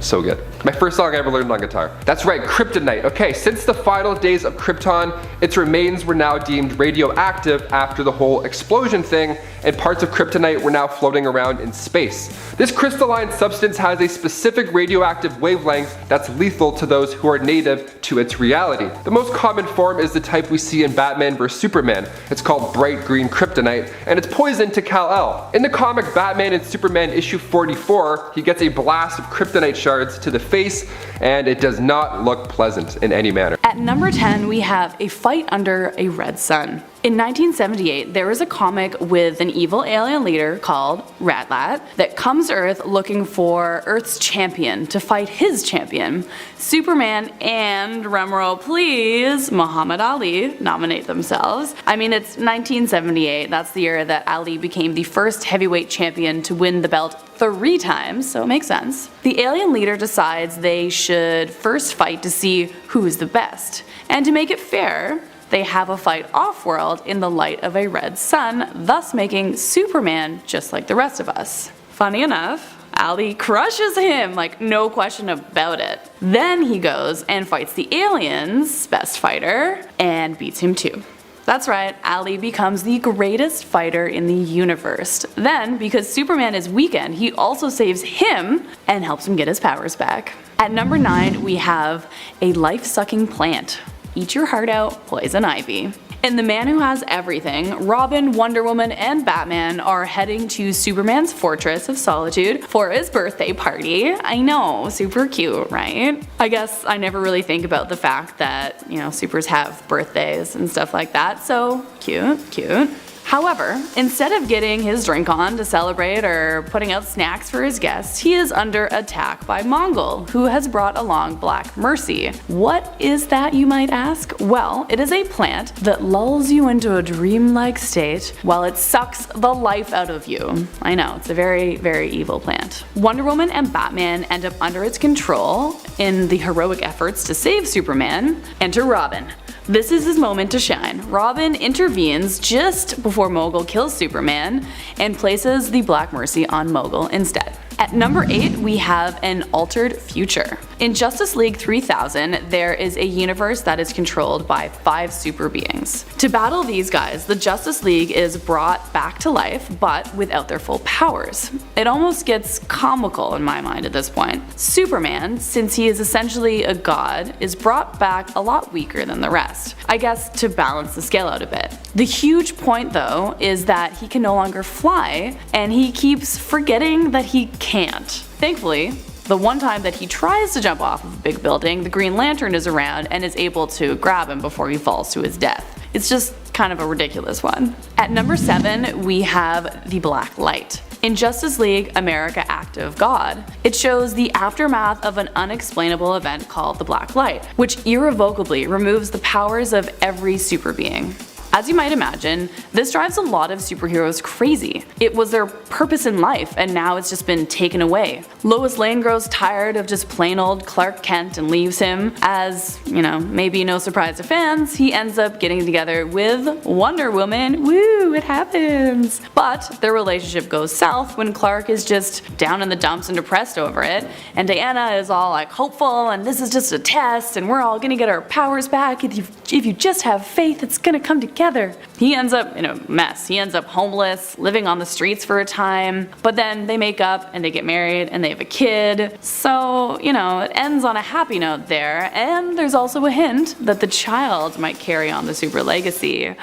D: So good. My first song I ever learned on guitar. That's right, kryptonite. Okay, since the final days of Krypton, its remains were now deemed radioactive after the whole explosion thing, and parts of kryptonite were now floating around in space. This crystalline substance has a specific radioactive wavelength that's lethal to those who are native to its reality. The most common form is the type we see in Batman vs Superman. It's called bright green kryptonite, and it's poison to Kal-El. In the comic Batman and Superman issue 44, he gets a blast of kryptonite shards to the face, and it does not look pleasant in any manner.
E: At number 10, we have A Fight Under a Red Sun. In 1978, there was a comic with an evil alien leader called Ratlat that comes to Earth looking for Earth's champion to fight his champion. Superman and, drumroll please, Muhammad Ali nominate themselves. I mean, it's 1978, that's the year that Ali became the first heavyweight champion to win the belt 3 times, so it makes sense. The alien leader decides they should first fight to see who's the best. And to make it fair, they have a fight off-world in the light of a red sun, thus making Superman just like the rest of us. Funny enough, Ali crushes him, like no question about it. Then he goes and fights the alien's best fighter and beats him too. That's right, Ali becomes the greatest fighter in the universe. Then, because Superman is weakened, he also saves him and helps him get his powers back. At number 9, we have a life-sucking plant. Eat your heart out, poison ivy. In The Man Who Has Everything, Robin, Wonder Woman, and Batman are heading to Superman's Fortress of Solitude for his birthday party. I know, super cute, right? I guess I never really think about the fact that, supers have birthdays and stuff like that, so cute. However, instead of getting his drink on to celebrate or putting out snacks for his guests, he is under attack by Mongol, who has brought along Black Mercy. What is that, you might ask? Well, it is a plant that lulls you into a dreamlike state while it sucks the life out of you. I know, it's a very, very evil plant. Wonder Woman and Batman end up under its control in the heroic efforts to save Superman. Enter Robin. This is his moment to shine. Robin intervenes just before Mogul kills Superman and places the Black Mercy on Mogul instead. At number 8, we have an altered future. In Justice League 3000, there is a universe that is controlled by 5 super beings. To battle these guys, the Justice League is brought back to life, but without their full powers. It almost gets comical in my mind at this point. Superman, since he is essentially a god, is brought back a lot weaker than the rest. I guess to balance the scale out a bit. The huge point though is that he can no longer fly, and he keeps forgetting that he can't. Thankfully, the one time that he tries to jump off of a big building, the Green Lantern is around and is able to grab him before he falls to his death. It's just kind of a ridiculous one. At number 7, we have the Black Light. In Justice League America Act of God, it shows the aftermath of an unexplainable event called the Black Light, which irrevocably removes the powers of every super being. As you might imagine, this drives a lot of superheroes crazy. It was their purpose in life, and now it's just been taken away. Lois Lane grows tired of just plain old Clark Kent and leaves him. As, maybe no surprise to fans, he ends up getting together with Wonder Woman. Woo, it happens! But their relationship goes south when Clark is just down in the dumps and depressed over it, and Diana is all like hopeful, and this is just a test, and we're all gonna get our powers back. If you just have faith, it's gonna come together. He ends up in a mess. He ends up homeless, living on the streets for a time, but then they make up and they get married and they have a kid. So, it ends on a happy note there, and there's also a hint that the child might carry on the super legacy.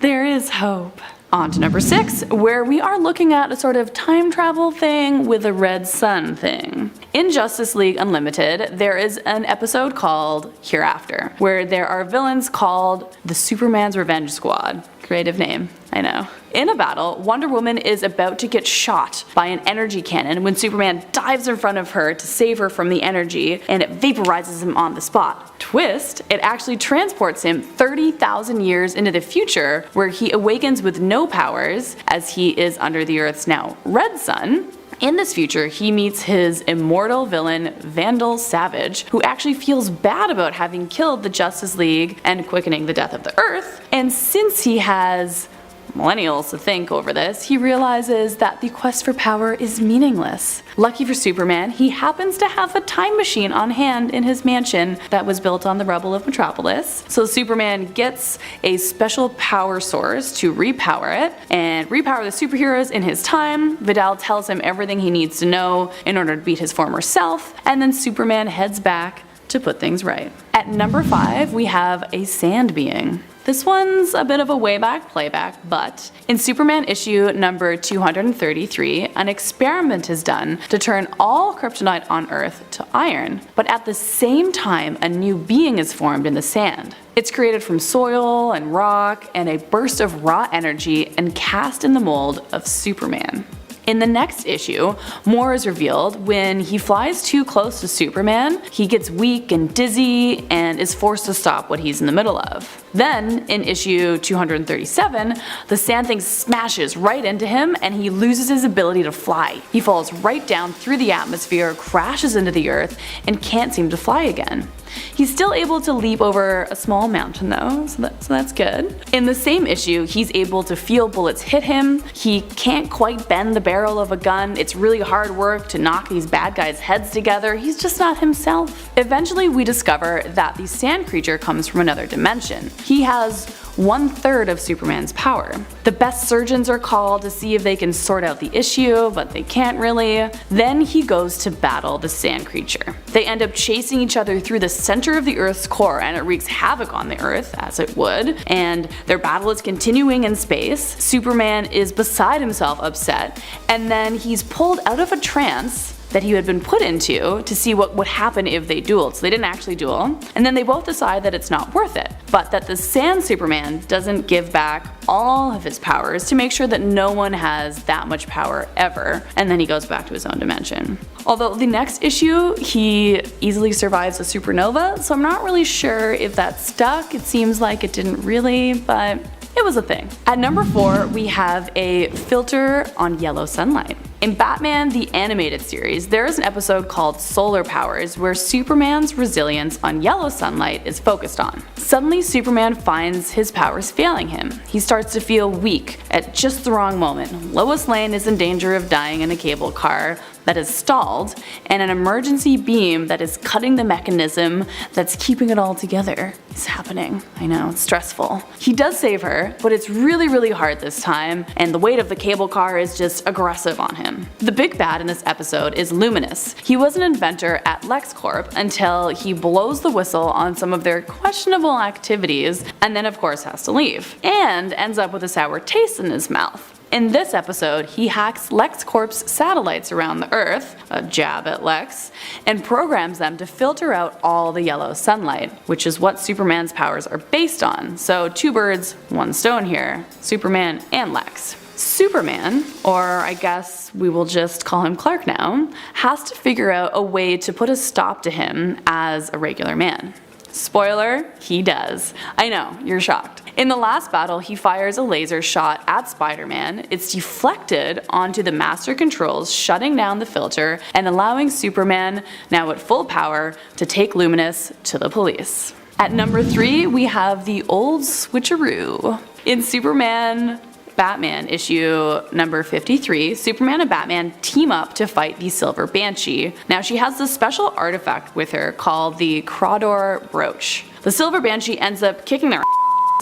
E: There is hope. On to number 6, where we are looking at a sort of time travel thing with a red sun thing. In Justice League Unlimited, there is an episode called Hereafter, where there are villains called the Superman's Revenge Squad. Creative name, I know. In a battle, Wonder Woman is about to get shot by an energy cannon when Superman dives in front of her to save her from the energy, and it vaporizes him on the spot. Twist, it actually transports him 30,000 years into the future, where he awakens with no powers, as he is under the Earth's now red sun. In this future, he meets his immortal villain, Vandal Savage, who actually feels bad about having killed the Justice League and quickening the death of the Earth. And since he has millennials to think over this, he realizes that the quest for power is meaningless. Lucky for Superman, he happens to have a time machine on hand in his mansion that was built on the rubble of Metropolis. So Superman gets a special power source to repower it and repower the superheroes in his time. Vidal tells him everything he needs to know in order to beat his former self, and then Superman heads back to put things right. At number 5, we have a sand being. This one's a bit of a way back playback, but in Superman issue number 233, an experiment is done to turn all kryptonite on Earth to iron. But at the same time, a new being is formed in the sand. It's created from soil and rock and a burst of raw energy and cast in the mold of Superman. In the next issue, more is revealed. When he flies too close to Superman, he gets weak and dizzy and is forced to stop what he's in the middle of. Then, in issue 237, the Sand Thing smashes right into him and he loses his ability to fly. He falls right down through the atmosphere, crashes into the Earth, and can't seem to fly again. He's still able to leap over a small mountain though, so that's good. In the same issue, he's able to feel bullets hit him. He can't quite bend the barrel of a gun. It's really hard work to knock these bad guys' heads together. He's just not himself. Eventually we discover that the sand creature comes from another dimension. He has 1/3 of Superman's power. The best surgeons are called to see if they can sort out the issue, but they can't really. Then he goes to battle the sand creature. They end up chasing each other through the center of the Earth's core, and it wreaks havoc on the Earth, as it would, and their battle is continuing in space. Superman is beside himself upset, and then he's pulled out of a trance that he had been put into to see what would happen if they dueled. So they didn't actually duel, and then they both decide that it's not worth it, but that the Sand Superman doesn't give back all of his powers to make sure that no one has that much power ever, and then he goes back to his own dimension. Although the next issue, he easily survives a supernova, so I'm not really sure if that stuck. It seems like it didn't really, but it was a thing. At number 4, we have a filter on yellow sunlight. In Batman the Animated Series, there is an episode called Solar Powers where Superman's resilience on yellow sunlight is focused on. Suddenly Superman finds his powers failing him. He starts to feel weak at just the wrong moment. Lois Lane is in danger of dying in a cable car that is stalled, and an emergency beam that is cutting the mechanism that's keeping it all together is happening. I know, it's stressful. He does save her, but it's really hard this time, and the weight of the cable car is just aggressive on him. The big bad in this episode is Luminous. He was an inventor at LexCorp until he blows the whistle on some of their questionable activities, and then of course has to leave, and ends up with a sour taste in his mouth. In this episode, he hacks LexCorp's satellites around the Earth, a jab at Lex, and programs them to filter out all the yellow sunlight, which is what Superman's powers are based on. So 2 birds, 1 stone here, Superman and Lex. Superman, or I guess we will just call him Clark now, has to figure out a way to put a stop to him as a regular man. Spoiler, he does. I know, you're shocked. In the last battle, he fires a laser shot at Spider-Man. It's deflected onto the master controls, shutting down the filter and allowing Superman, now at full power, to take Luminous to the police. At number 3, we have the old switcheroo. In Superman Batman issue number 53, Superman and Batman team up to fight the Silver Banshee. Now she has this special artifact with her called the Crawdor Brooch. The Silver Banshee ends up kicking their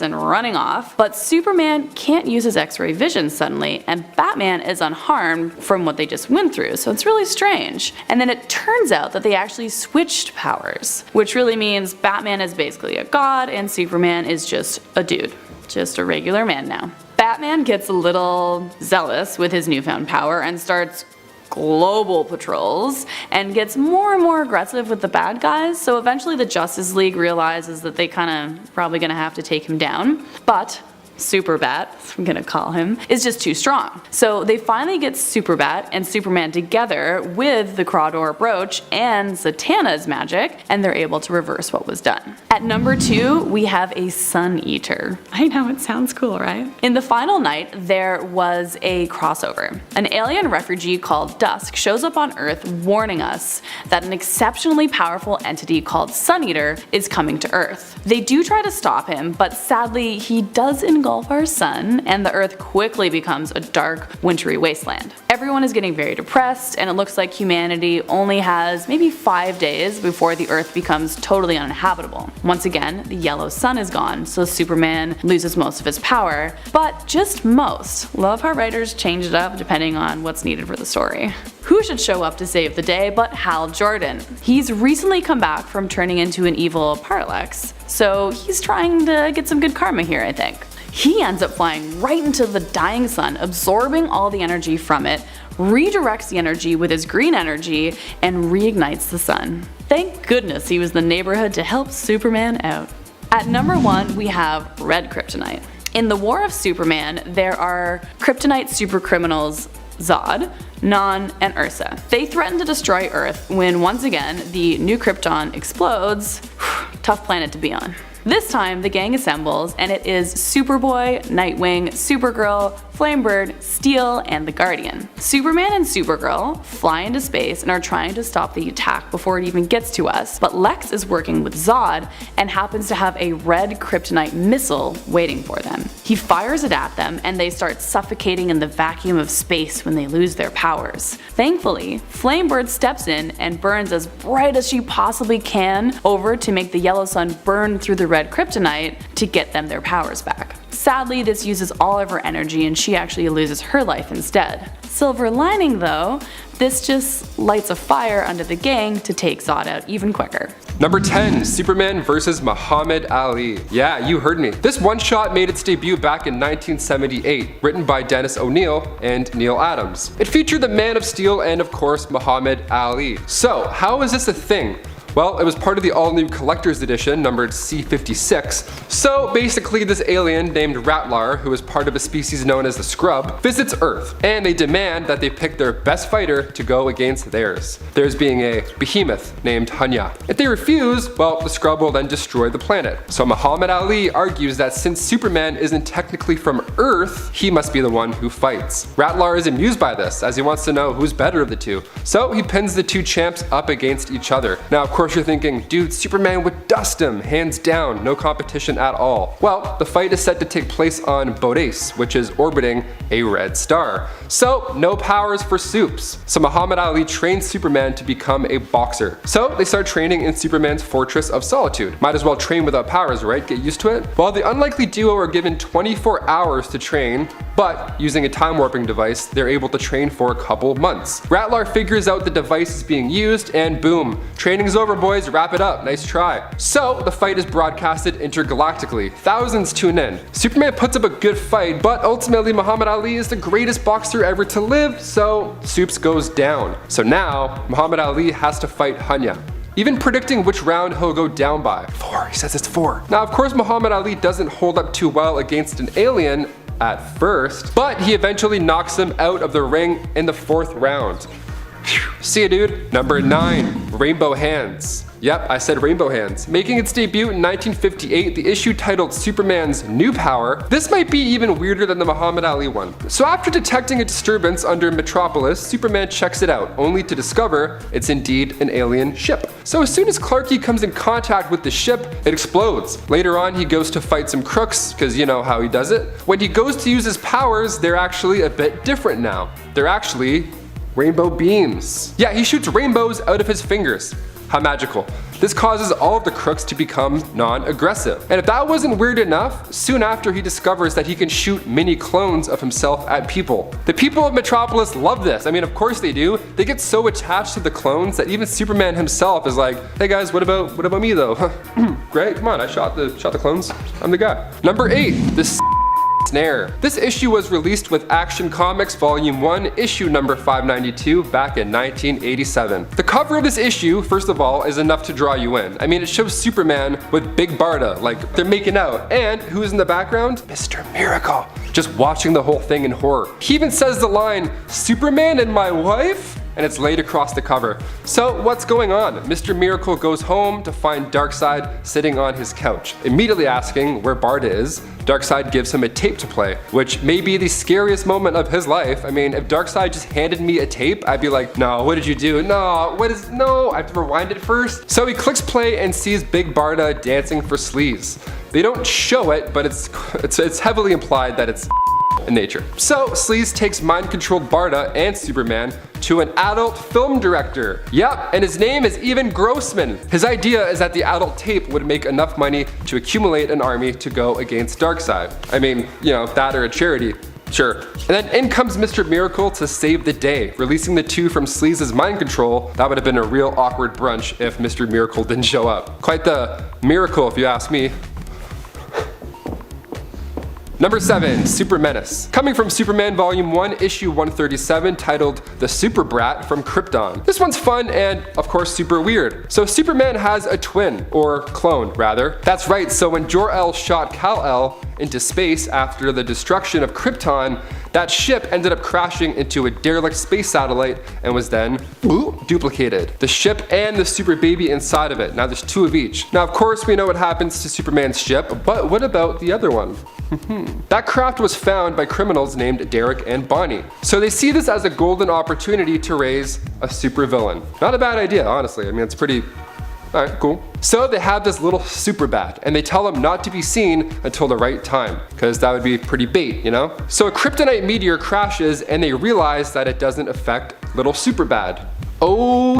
E: and running off, but Superman can't use his X-ray vision suddenly, and Batman is unharmed from what they just went through, so it's really strange. And then it turns out that they actually switched powers, which really means Batman is basically a god and Superman is just a dude. Just a regular man now. Batman gets a little zealous with his newfound power and starts global patrols and gets more and more aggressive with the bad guys, so eventually the Justice League realizes that they kinda probably gonna have to take him down. But Superbat, I'm gonna call him, is just too strong. So they finally get Superbat and Superman together with the Crawdor brooch and Zatanna's magic, and they're able to reverse what was done. At number 2, we have a Sun Eater. I know, it sounds cool, right? In the final night, there was a crossover. An alien refugee called Dusk shows up on Earth warning us that an exceptionally powerful entity called Sun Eater is coming to Earth. They do try to stop him, but sadly he does engulf our sun, and the Earth quickly becomes a dark, wintry wasteland. Everyone is getting very depressed, and it looks like humanity only has maybe 5 days before the Earth becomes totally uninhabitable. Once again, the yellow sun is gone, so Superman loses most of his power, but just most. Love how writers change it up depending on what's needed for the story. Who should show up to save the day but Hal Jordan? He's recently come back from turning into an evil Parallax, so he's trying to get some good karma here, I think. He ends up flying right into the dying sun, absorbing all the energy from it, redirects the energy with his green energy, and reignites the sun. Thank goodness he was in the neighborhood to help Superman out. At number 1, we have Red Kryptonite. In the War of Superman, there are Kryptonite supercriminals Zod, Non, and Ursa. They threaten to destroy Earth when once again the new Krypton explodes. Tough planet to be on. This time, the gang assembles, and it is Superboy, Nightwing, Supergirl, Flamebird, Steel, and the Guardian. Superman and Supergirl fly into space and are trying to stop the attack before it even gets to us, but Lex is working with Zod and happens to have a red kryptonite missile waiting for them. He fires it at them, and they start suffocating in the vacuum of space when they lose their powers. Thankfully, Flamebird steps in and burns as bright as she possibly can over to make the yellow sun burn through the red kryptonite to get them their powers back. Sadly, this uses all of her energy and she actually loses her life instead. Silver lining though, this just lights a fire under the gang to take Zod out even quicker.
D: Number 10, Superman vs. Muhammad Ali. Yeah, you heard me. This one-shot made its debut back in 1978, written by Dennis O'Neil and Neil Adams. It featured the Man of Steel and of course Muhammad Ali. So, how is this a thing? Well, it was part of the all-new collector's edition, numbered C56. So basically this alien named Ratlar, who is part of a species known as the Scrub, visits Earth, and they demand that they pick their best fighter to go against theirs. Theirs being a behemoth named Hunya. If they refuse, well, the Scrub will then destroy the planet. So Muhammad Ali argues that since Superman isn't technically from Earth, he must be the one who fights. Ratlar is amused by this, as he wants to know who's better of the two. So he pins the two champs up against each other. Now, of course you're thinking, dude, Superman would dust him, hands down, no competition at all. Well, the fight is set to take place on Boreas, which is orbiting a red star. So, no powers for Supes. So Muhammad Ali trains Superman to become a boxer. So they start training in Superman's Fortress of Solitude. Might as well train without powers, right? Get used to it? Well, the unlikely duo are given 24 hours to train, but using a time warping device, they're able to train for a couple months. Ratlar figures out the device is being used, and boom, training's over, boys, wrap it up, nice try. So the fight is broadcasted intergalactically. Thousands tune in. Superman puts up a good fight, but ultimately Muhammad Ali is the greatest boxer ever to live, so Supes goes down. So now, Muhammad Ali has to fight Hunya. Even predicting which round he'll go down by. 4, he says it's 4. Now of course Muhammad Ali doesn't hold up too well against an alien at first, but he eventually knocks him out of the ring in the 4th round. See ya, dude. Number 9, Rainbow Hands. Yep, I said Rainbow Hands. Making its debut in 1958, the issue titled Superman's New Power. This might be even weirder than the Muhammad Ali one. So after detecting a disturbance under Metropolis, Superman checks it out, only to discover it's indeed an alien ship. So as soon as Clarky comes in contact with the ship, it explodes. Later on, he goes to fight some crooks, because you know how he does it. When he goes to use his powers, they're actually a bit different now. They're actually rainbow beams. Yeah, he shoots rainbows out of his fingers. How magical. This causes all of the crooks to become non-aggressive. And if that wasn't weird enough, soon after he discovers that he can shoot mini clones of himself at people. The people of Metropolis love this. I mean, of course they do. They get so attached to the clones that even Superman himself is like, hey guys, what about me though? Great, come on, I shot the clones. I'm the guy. Number 8, the snare. This issue was released with Action Comics Volume 1, issue number 592 back in 1987. The cover of this issue, first of all, is enough to draw you in. I mean, it shows Superman with Big Barda, like they're making out. And who's in the background? Mr. Miracle. Just watching the whole thing in horror. He even says the line, "Superman and my wife?" And it's laid across the cover. So what's going on? Mr. Miracle goes home to find Darkseid sitting on his couch. Immediately asking where Barda is, Darkseid gives him a tape to play, which may be the scariest moment of his life. I mean, if Darkseid just handed me a tape, I'd be like, no, what did you do? No, I have to rewind it first. So he clicks play and sees Big Barda dancing for sleaze. They don't show it, but it's heavily implied that it's in nature. So Sleaze takes mind-controlled Barda and Superman to an adult film director. Yep, and his name is even Grossman. His idea is that the adult tape would make enough money to accumulate an army to go against Darkseid. I mean, you know, that or a charity. Sure. And then in comes Mr. Miracle to save the day, releasing the two from Sleaze's mind control. That would have been a real awkward brunch if Mr. Miracle didn't show up. Quite the miracle if you ask me. Number 7, Super Menace. Coming from Superman Volume 1, issue 137, titled The Super Brat from Krypton. This one's fun and, of course, super weird. So Superman has a twin, or clone, rather. That's right, so when Jor-El shot Kal-El into space after the destruction of Krypton, that ship ended up crashing into a derelict space satellite and was then duplicated. The ship and the super baby inside of it. Now there's two of each. Now of course we know what happens to Superman's ship, but what about the other one? That craft was found by criminals named Derek and Bonnie. So they see this as a golden opportunity to raise a supervillain. Not a bad idea, honestly. I mean, it's pretty... Alright, cool. So they have this little super bat, and they tell him not to be seen until the right time, because that would be pretty bait, you know? So a kryptonite meteor crashes, and they realize that it doesn't affect little super bad. Oh.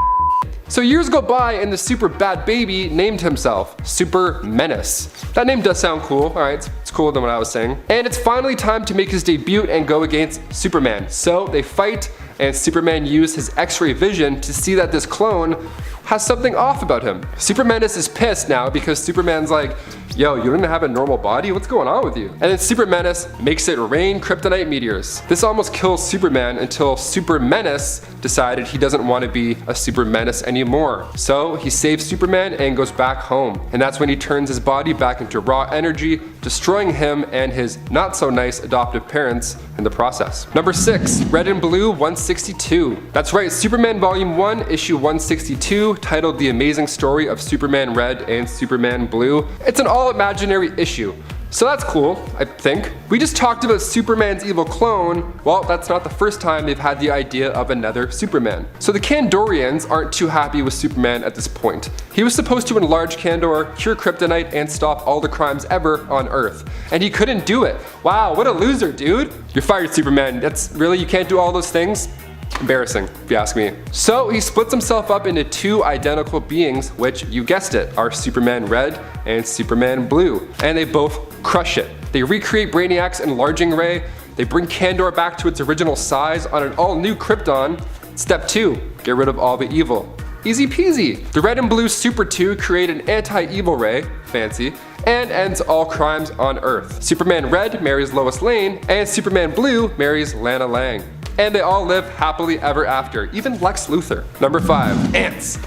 D: So years go by, and the super bad baby named himself Super Menace. That name does sound cool. Alright, it's cooler than what I was saying. And it's finally time to make his debut and go against Superman. So they fight, and Superman used his X-ray vision to see that this clone has something off about him. Super Menace is pissed now because Superman's like, yo, you don't even have a normal body? What's going on with you? And then Super Menace makes it rain kryptonite meteors. This almost kills Superman until Super Menace decided he doesn't want to be a Super Menace anymore. So he saves Superman and goes back home. And that's when he turns his body back into raw energy, destroying him and his not so nice adoptive parents in the process. Number 6, Red and Blue 162. That's right, Superman Volume 1, issue 162, titled The Amazing Story of Superman Red and Superman Blue. It's an all imaginary issue. So that's cool, I think. We just talked about Superman's evil clone. Well, that's not the first time they've had the idea of another Superman. So the Kandorians aren't too happy with Superman at this point. He was supposed to enlarge Kandor, cure kryptonite, and stop all the crimes ever on Earth. And he couldn't do it. Wow, what a loser, dude. You're fired, Superman. That's really, you can't do all those things? Embarrassing, if you ask me. So he splits himself up into two identical beings, which, you guessed it, are Superman Red and Superman Blue. And they both crush it. They recreate Brainiac's enlarging ray, they bring Kandor back to its original size on an all-new Krypton. Step 2, get rid of all the evil. Easy peasy. The Red and Blue Super 2 create an anti-evil ray, fancy, and ends all crimes on Earth. Superman Red marries Lois Lane, and Superman Blue marries Lana Lang. And they all live happily ever after, even Lex Luthor. Number 5, ants.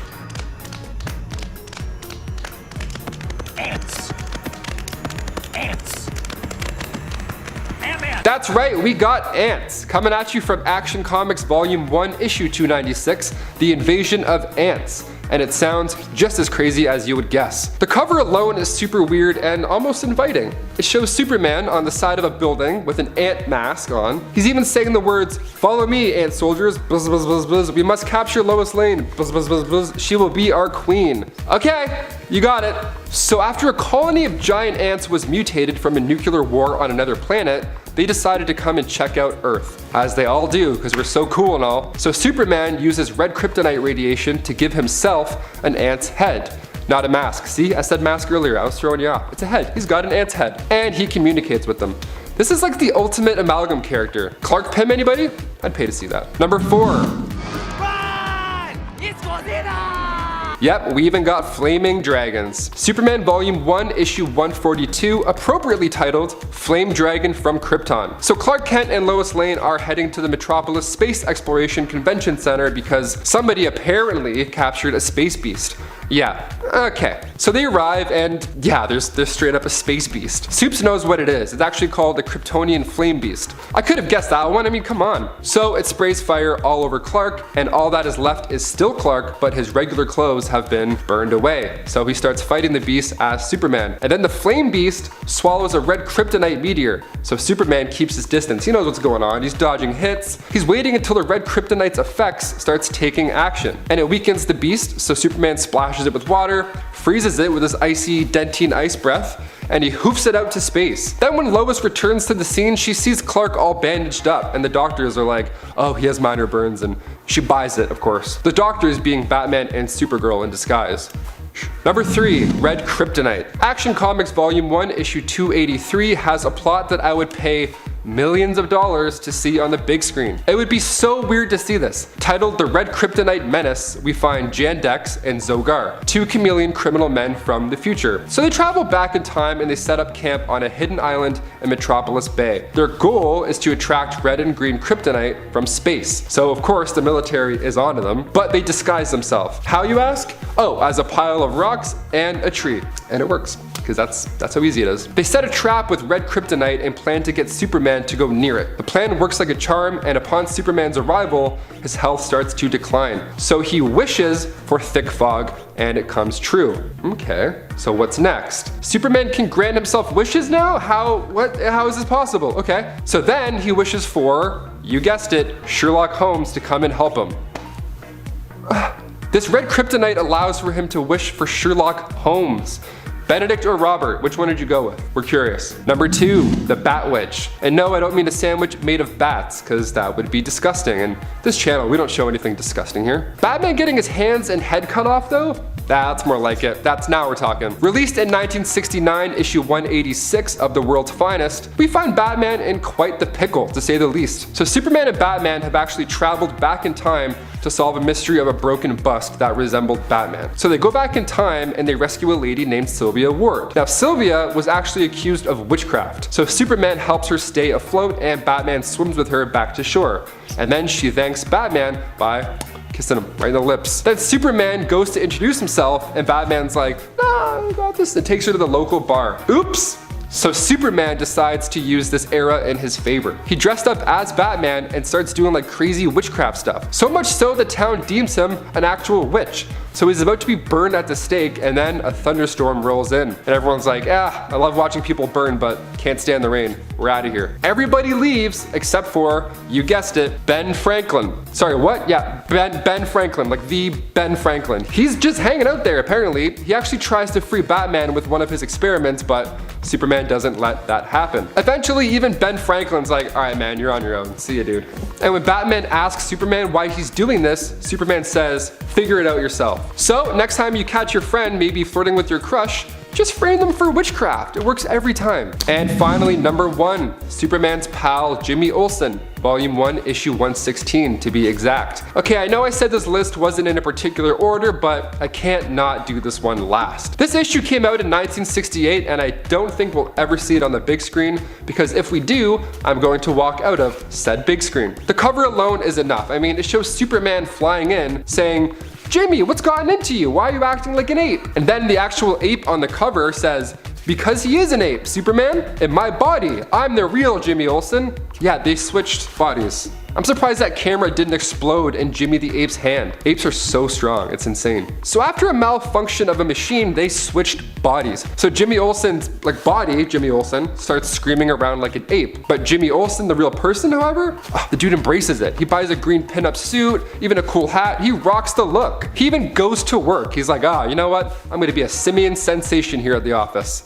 D: That's right, we got ants. Coming at you from Action Comics Volume 1, issue 296, The Invasion of Ants. And it sounds just as crazy as you would guess. The cover alone is super weird and almost inviting. It shows Superman on the side of a building with an ant mask on. He's even saying the words, "Follow me, ant soldiers, buzz buzz buzz buzz, we must capture Lois Lane, buzz buzz buzz buzz, she will be our queen." Okay, you got it. So after a colony of giant ants was mutated from a nuclear war on another planet, they decided to come and check out Earth, as they all do, because we're so cool and all. So Superman uses red kryptonite radiation to give himself an ant's head. Not a mask. See, I said mask earlier, I was throwing you off. It's a head. He's got an ant's head. And he communicates with them. This is like the ultimate amalgam character. Clark Pym, anybody? I'd pay to see that. Number 4.
F: Run! It's Godzilla!
D: Yep, we even got flaming dragons. Superman Volume 1, Issue 142, appropriately titled Flame Dragon from Krypton. So Clark Kent and Lois Lane are heading to the Metropolis Space Exploration Convention Center because somebody apparently captured a space beast. Yeah, okay. So they arrive and yeah, there's straight up a space beast. Supes knows what it is. It's actually called the Kryptonian Flame Beast. I could have guessed that one, I mean come on. So it sprays fire all over Clark and all that is left is still Clark, but his regular clothes have been burned away. So he starts fighting the beast as Superman. And then the Flame Beast swallows a red kryptonite meteor. So Superman keeps his distance. He knows what's going on. He's dodging hits. He's waiting until the red kryptonite's effects starts taking action. And it weakens the beast, so Superman splashes it with water, freezes it with his icy dentine ice breath, and he hoofs it out to space. Then when Lois returns to the scene, she sees Clark all bandaged up, and the doctors are like, oh, he has minor burns, and she buys it, of course. The doctors being Batman and Supergirl in disguise. Number 3, Red Kryptonite. Action Comics Volume 1, Issue 283 has a plot that I would pay millions of dollars to see on the big screen. It would be so weird to see this. Titled The Red Kryptonite Menace, we find Jan Dex and Zogar, 2 chameleon criminal men from the future. So they travel back in time and they set up camp on a hidden island in Metropolis Bay. Their goal is to attract red and green kryptonite from space. So of course the military is onto them, but they disguise themselves. How, you ask? Oh, as a pile of rocks and a tree. And it works, because that's how easy it is. They set a trap with red kryptonite and plan to get Superman to go near it. The plan works like a charm, and upon Superman's arrival, his health starts to decline. So he wishes for thick fog, and it comes true. Okay, so what's next? Superman can grant himself wishes now? How is this possible? Okay, so then he wishes for, you guessed it, Sherlock Holmes to come and help him. This red kryptonite allows for him to wish for Sherlock Holmes. Benedict or Robert, which one did you go with? We're curious. Number 2, the Bat Witch. And no, I don't mean a sandwich made of bats, because that would be disgusting. And this channel, we don't show anything disgusting here. Batman getting his hands and head cut off though? That's more like it. Now we're talking. Released in 1969, issue 186 of The World's Finest, we find Batman in quite the pickle, to say the least. So Superman and Batman have actually traveled back in time to solve a mystery of a broken bust that resembled Batman. So they go back in time and they rescue a lady named Sylvia Ward. Now Sylvia was actually accused of witchcraft. So Superman helps her stay afloat and Batman swims with her back to shore. And then she thanks Batman by kissing him right in the lips. Then Superman goes to introduce himself and Batman's like, nah, I got this, and takes her to the local bar. Oops! So Superman decides to use this era in his favor. He dressed up as Batman and starts doing like crazy witchcraft stuff. So much so the town deems him an actual witch. So he's about to be burned at the stake and then a thunderstorm rolls in. And everyone's like, I love watching people burn but can't stand the rain. We're out of here. Everybody leaves except for, you guessed it, Ben Franklin. Sorry, what? Yeah, Ben Franklin, like the Ben Franklin. He's just hanging out there apparently. He actually tries to free Batman with one of his experiments, but Superman doesn't let that happen. Eventually, even Ben Franklin's like, alright man, you're on your own. See ya, dude. And when Batman asks Superman why he's doing this, Superman says, figure it out yourself. So next time you catch your friend maybe flirting with your crush, just frame them for witchcraft. It works every time. And finally, number 1, Superman's pal Jimmy Olsen. Volume 1, Issue 116 to be exact. Okay, I know I said this list wasn't in a particular order, but I can't not do this one last. This issue came out in 1968 and I don't think we'll ever see it on the big screen, because if we do, I'm going to walk out of said big screen. The cover alone is enough. I mean, it shows Superman flying in saying, Jimmy, what's gotten into you? Why are you acting like an ape? And then the actual ape on the cover says, because he is an ape, Superman. In my body, I'm the real Jimmy Olsen. Yeah, they switched bodies. I'm surprised that camera didn't explode in Jimmy the Ape's hand. Apes are so strong, it's insane. So after a malfunction of a machine, they switched bodies. So Jimmy Olsen's body, Jimmy Olsen, starts screaming around like an ape. But Jimmy Olsen, the real person, however, the dude embraces it. He buys a green pinup suit, even a cool hat. He rocks the look. He even goes to work. He's like, you know what? I'm gonna be a simian sensation here at the office.